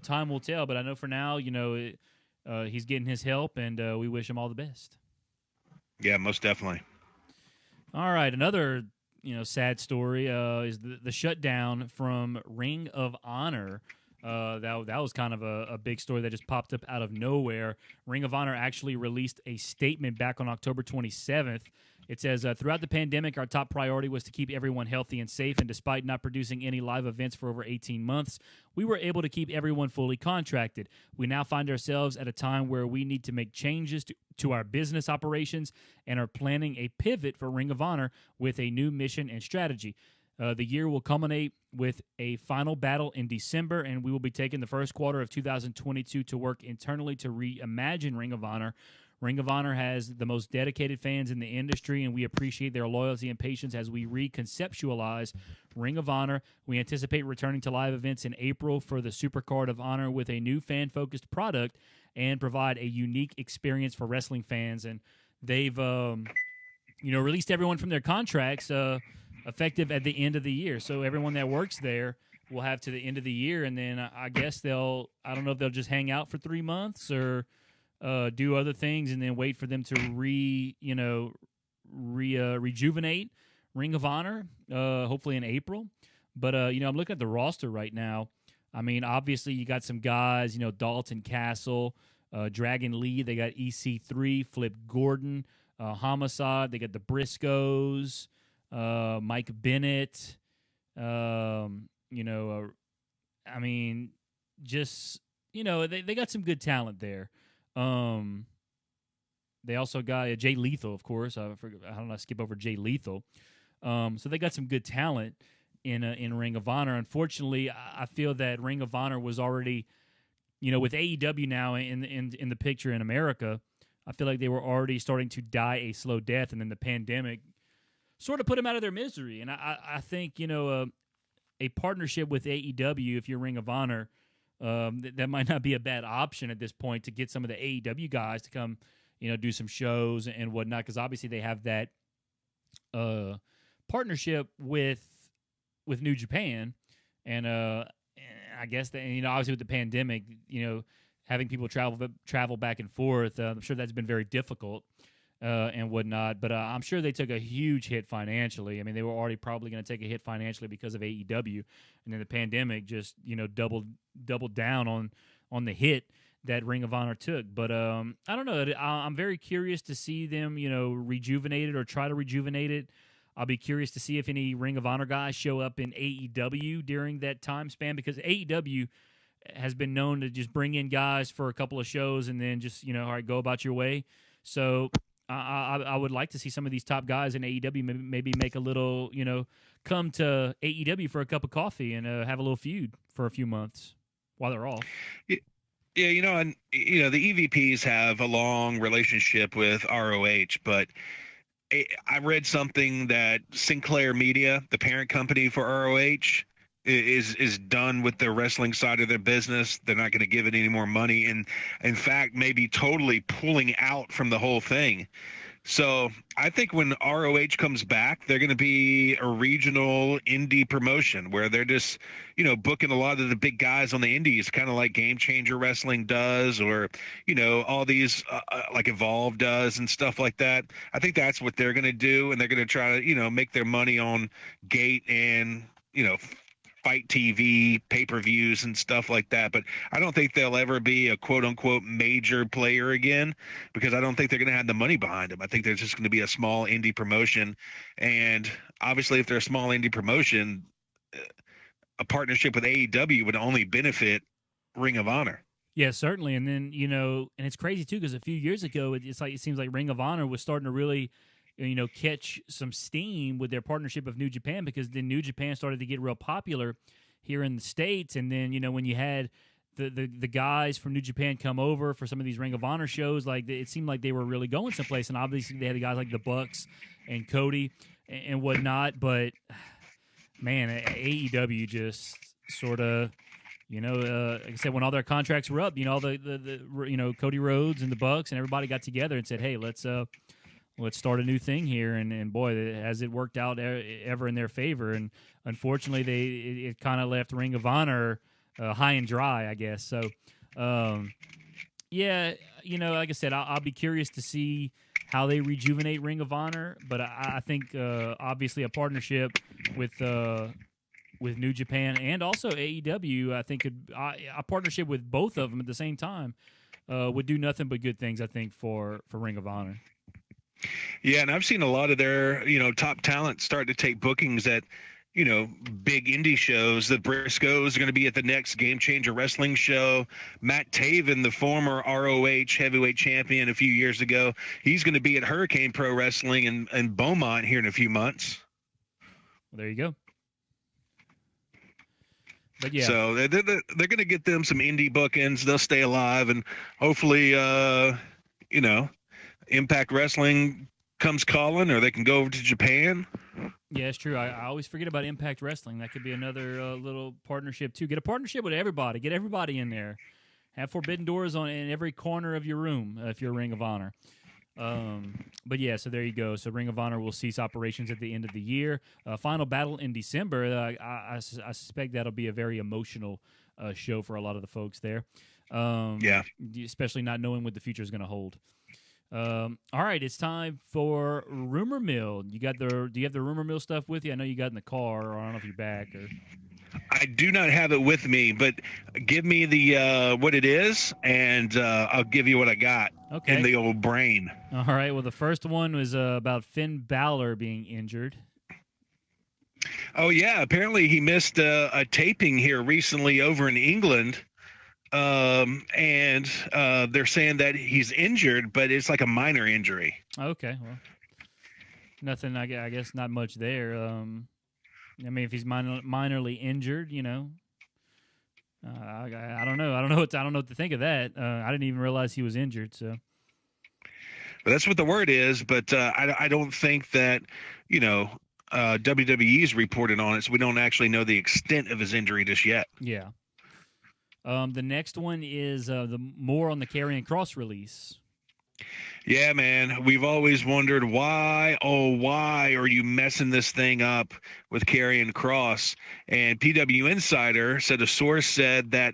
time will tell. But I know for now, he's getting his help, and we wish him all the best. Yeah, most definitely. All right, another sad story is the shutdown from Ring of Honor. That was kind of a big story that just popped up out of nowhere. Ring of Honor actually released a statement back on October 27th. It says, throughout the pandemic, our top priority was to keep everyone healthy and safe, and despite not producing any live events for over 18 months, we were able to keep everyone fully contracted. We now find ourselves at a time where we need to make changes to our business operations and are planning a pivot for Ring of Honor with a new mission and strategy. The year will culminate with a final battle in December, and we will be taking the first quarter of 2022 to work internally to reimagine Ring of Honor. Ring of Honor has the most dedicated fans in the industry, and we appreciate their loyalty and patience as we reconceptualize Ring of Honor. We anticipate returning to live events in April for the Supercard of Honor with a new fan-focused product and provide a unique experience for wrestling fans. And they've, released everyone from their contracts effective at the end of the year. So everyone that works there will have to the end of the year, and then I guess I don't know if they'll just hang out for 3 months or do other things and then wait for them to rejuvenate Ring of Honor, hopefully in April. But, I'm looking at the roster right now. I mean, obviously you got some guys, Dalton Castle, Dragon Lee. They got EC3, Flip Gordon, Homicide. They got the Briscoes, Mike Bennett, I mean, just they got some good talent there. They also got Jay Lethal, of course. I don't know, skip over Jay Lethal. So they got some good talent in Ring of Honor. Unfortunately, I feel that Ring of Honor was already, with AEW now in the picture in America, I feel like they were already starting to die a slow death, and then the pandemic sort of put them out of their misery. And I think a partnership with AEW, if you're Ring of Honor, that might not be a bad option at this point to get some of the AEW guys to come, do some shows and whatnot, because obviously they have that partnership with New Japan, and I guess that obviously with the pandemic, having people travel back and forth, I'm sure that's been very difficult and whatnot. But I'm sure they took a huge hit financially. I mean, they were already probably going to take a hit financially because of AEW, and then the pandemic just doubled down on the hit that Ring of Honor took. But I don't know. I'm very curious to see them, rejuvenate it or try to rejuvenate it. I'll be curious to see if any Ring of Honor guys show up in AEW during that time span, because AEW has been known to just bring in guys for a couple of shows and then just, all right, go about your way. So I would like to see some of these top guys in AEW maybe make a little, come to AEW for a cup of coffee and have a little feud for a few months while they're off. Yeah, and the EVPs have a long relationship with ROH, but I read something that Sinclair Media, the parent company for ROH, is done with the wrestling side of their business. They're not going to give it any more money, and in fact, maybe totally pulling out from the whole thing. So I think when ROH comes back, they're going to be a regional indie promotion where they're just, booking a lot of the big guys on the indies, kind of like Game Changer Wrestling does, or, all these like Evolve does and stuff like that. I think that's what they're going to do, and they're going to try to, make their money on gate and, Fight TV, pay-per-views and stuff like that. But I don't think they'll ever be a quote-unquote major player again, because I don't think they're going to have the money behind them. I think they're just going to be a small indie promotion. And obviously, if they're a small indie promotion, a partnership with AEW would only benefit Ring of Honor. Yeah, certainly. And then, and it's crazy, too, because a few years ago, it seems like Ring of Honor was starting to really catch some steam with their partnership of New Japan, because then New Japan started to get real popular here in the States. And then, when you had the guys from New Japan come over for some of these Ring of Honor shows, like it seemed like they were really going someplace. And obviously they had the guys like the Bucks and Cody and whatnot. But, man, AEW just sort of, like I said, when all their contracts were up, all the Cody Rhodes and the Bucks and everybody got together and said, hey, let's start a new thing here, and boy, has it worked out ever in their favor. And unfortunately, it kind of left Ring of Honor high and dry, I guess. So, yeah, like I said, I'll be curious to see how they rejuvenate Ring of Honor. But I think obviously a partnership with New Japan and also AEW, I think a partnership with both of them at the same time would do nothing but good things, I think, for Ring of Honor. Yeah, and I've seen a lot of their, top talent start to take bookings at, big indie shows. The Briscoes are going to be at the next Game Changer Wrestling show. Matt Taven, the former ROH heavyweight champion a few years ago, he's going to be at Hurricane Pro Wrestling in Beaumont here in a few months. Well, there you go. But yeah, so they're going to get them some indie bookings. They'll stay alive, and hopefully, Impact Wrestling comes calling, or they can go over to Japan. Yeah, it's true. I always forget about Impact Wrestling. That could be another little partnership, too. Get a partnership with everybody. Get everybody in there. Have Forbidden Doors in every corner of your room if you're Ring of Honor. But, yeah, so there you go. So Ring of Honor will cease operations at the end of the year. Final Battle in December. I suspect that'll be a very emotional show for a lot of the folks there. Yeah. Especially not knowing what the future is going to hold. All right, it's time for Rumor Mill. Do you have the Rumor Mill stuff with you? I know you got in the car, or I don't know if you're back. Or I do not have it with me, but give me the what it is, and I'll give you what I got in the old brain. All right. Well, the first one was about Finn Balor being injured. Oh yeah, apparently he missed a taping here recently over in England, and they're saying that he's injured, but it's like a minor injury. Okay, well, nothing. I guess not much there. I mean, if he's minorly injured, I don't know. I don't know what to think of that. I didn't even realize he was injured. So, But that's what the word is. But I don't think that WWE's reported on it, so we don't actually know the extent of his injury just yet. yeah. The next one is the more on the Karrion Kross release. Yeah, man. We've always wondered why are you messing this thing up with Karrion Kross? And PW Insider said a source said that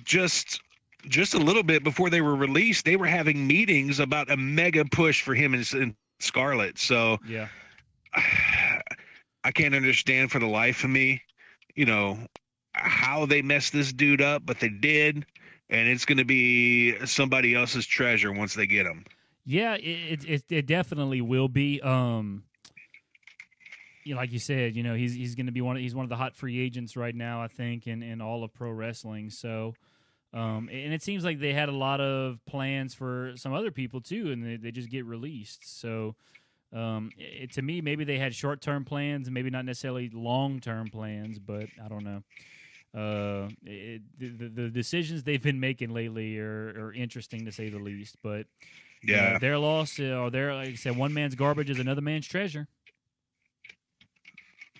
just a little bit before they were released, they were having meetings about a mega push for him in Scarlet. So yeah, I can't understand for the life of me, how they messed this dude up, but they did, and it's going to be somebody else's treasure once they get him. Yeah, it definitely will be. Like you said, he's going to be one of the hot free agents right now, I think, in all of pro wrestling. So, and it seems like they had a lot of plans for some other people too, and they just get released. So, to me, maybe they had short-term plans, and maybe not necessarily long-term plans, but I don't know. The decisions they've been making lately are interesting to say the least. But yeah, their loss or their, like I said, one man's garbage is another man's treasure.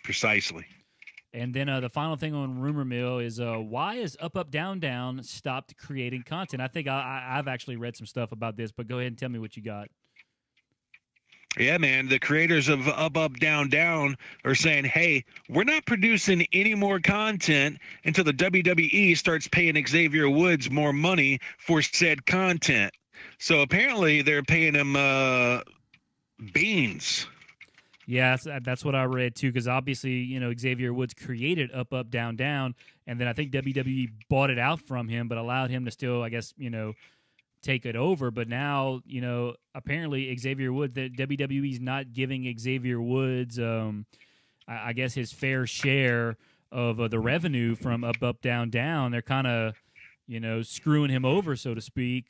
Precisely. And then the final thing on Rumor Mill is why is Up Up Down Down stopped creating content? I think I've actually read some stuff about this, but go ahead and tell me what you got. Yeah, man. The creators of Up, Up, Down, Down are saying, hey, we're not producing any more content until the WWE starts paying Xavier Woods more money for said content. So apparently they're paying him beans. Yeah, that's what I read too, because obviously, Xavier Woods created Up, Up, Down, Down, and then I think WWE bought it out from him, but allowed him to still, I guess, take it over. But now, apparently Xavier Woods, that WWE's not giving Xavier Woods, I guess, his fair share of the revenue from Up, Up, Down, Down. They're kind of, screwing him over, so to speak,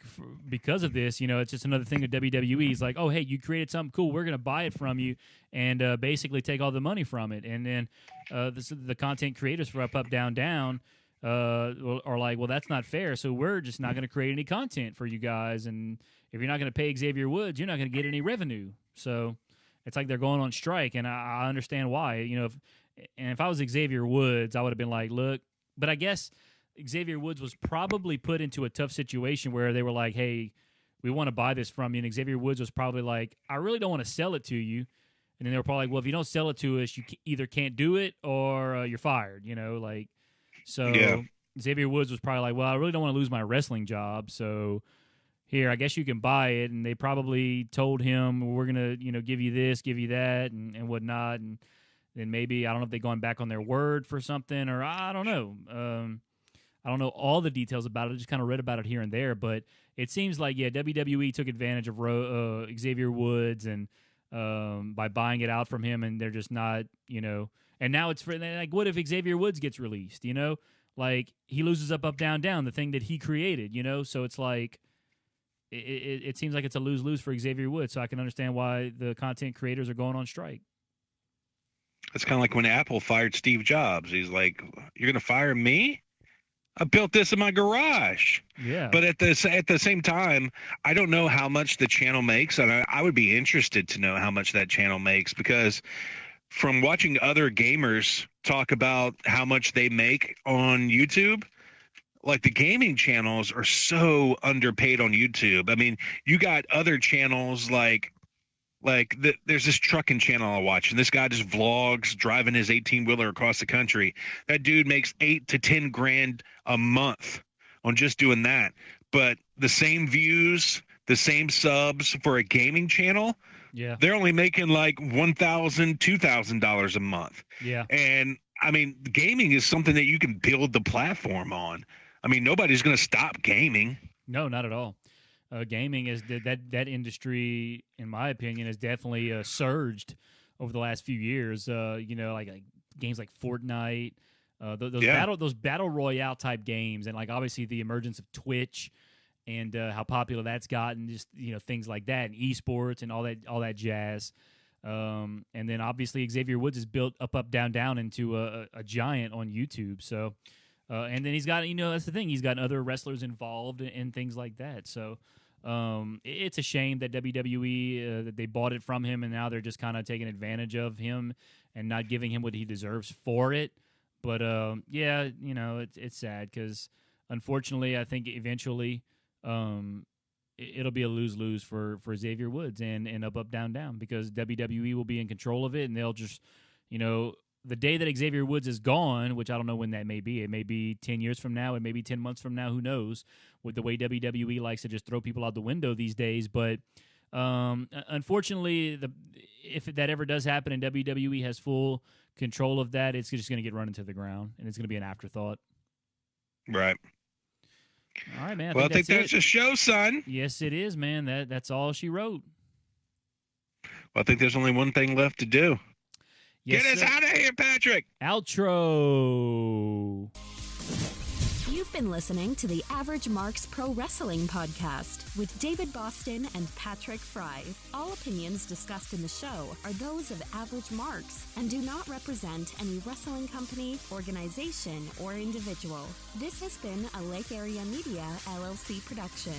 because of this. It's just another thing of WWE. It's like, oh, hey, you created something cool. We're going to buy it from you and basically take all the money from it. And then the content creators for Up, Up, Down, Down are like, well, that's not fair, so we're just not going to create any content for you guys, and if you're not going to pay Xavier Woods, you're not going to get any revenue. So it's like they're going on strike, and I understand why. If I was Xavier Woods, I would have been like, look, but I guess Xavier Woods was probably put into a tough situation where they were like, hey, we want to buy this from you, and Xavier Woods was probably like, I really don't want to sell it to you. And then they were probably like, well, if you don't sell it to us, you either can't do it or you're fired, So yeah. Xavier Woods was probably like, well, I really don't want to lose my wrestling job, so here, I guess you can buy it. And they probably told him, we're going to, give you this, give you that, and whatnot. And then maybe, I don't know if they've gone back on their word for something, or I don't know. I don't know all the details about it. I just kind of read about it here and there. But it seems like, yeah, WWE took advantage of Xavier Woods and by buying it out from him, and they're just not, and now it's for, like, what if Xavier Woods gets released, Like, he loses Up, Up, Down, Down, the thing that he created, So it's like, it seems like it's a lose-lose for Xavier Woods, so I can understand why the content creators are going on strike. It's kind of like when Apple fired Steve Jobs. He's like, you're going to fire me? I built this in my garage. Yeah. But at the same time, I don't know how much the channel makes, and I would be interested to know how much that channel makes, because from watching other gamers talk about how much they make on YouTube, like, the gaming channels are so underpaid on YouTube. I mean, you got other channels like there's this trucking channel I watch, and this guy just vlogs driving his 18-wheeler across the country. That dude makes $8,000 to $10,000 a month on just doing that. But the same views, the same subs for a gaming channel, yeah, they're only making like $1,000, $2,000 a month. Yeah. And I mean, gaming is something that you can build the platform on. I mean, nobody's going to stop gaming. No, not at all. Gaming is that industry, in my opinion, has definitely surged over the last few years. Like games like Fortnite, those battle royale type games, and like obviously the emergence of Twitch and how popular that's gotten, just things like that, and esports and all that jazz. And then obviously Xavier Woods has built up, down, down into a giant on YouTube. So, and then he's got that's the thing, he's got other wrestlers involved and things like that. So. It's a shame that WWE that they bought it from him, and now they're just kind of taking advantage of him and not giving him what he deserves for it. But yeah, it's sad because unfortunately, I think eventually it'll be a lose-lose for Xavier Woods and up, down, down, because WWE will be in control of it, and they'll just the day that Xavier Woods is gone, which I don't know when that may be. It may be 10 years from now. It may be 10 months from now. Who knows? With the way WWE likes to just throw people out the window these days. But unfortunately, if that ever does happen and WWE has full control of that, it's just going to get run into the ground, and it's going to be an afterthought. Right. All right, man. I think that's a show, son. Yes, it is, man. That's all she wrote. Well, I think there's only one thing left to do. Yes, Get us out of here, Patrick. Outro. You've been listening to the Average Marks Pro Wrestling Podcast with David Boston and Patrick Fry. All opinions discussed in the show are those of Average Marks and do not represent any wrestling company, organization, or individual. This has been a Lake Area Media LLC production.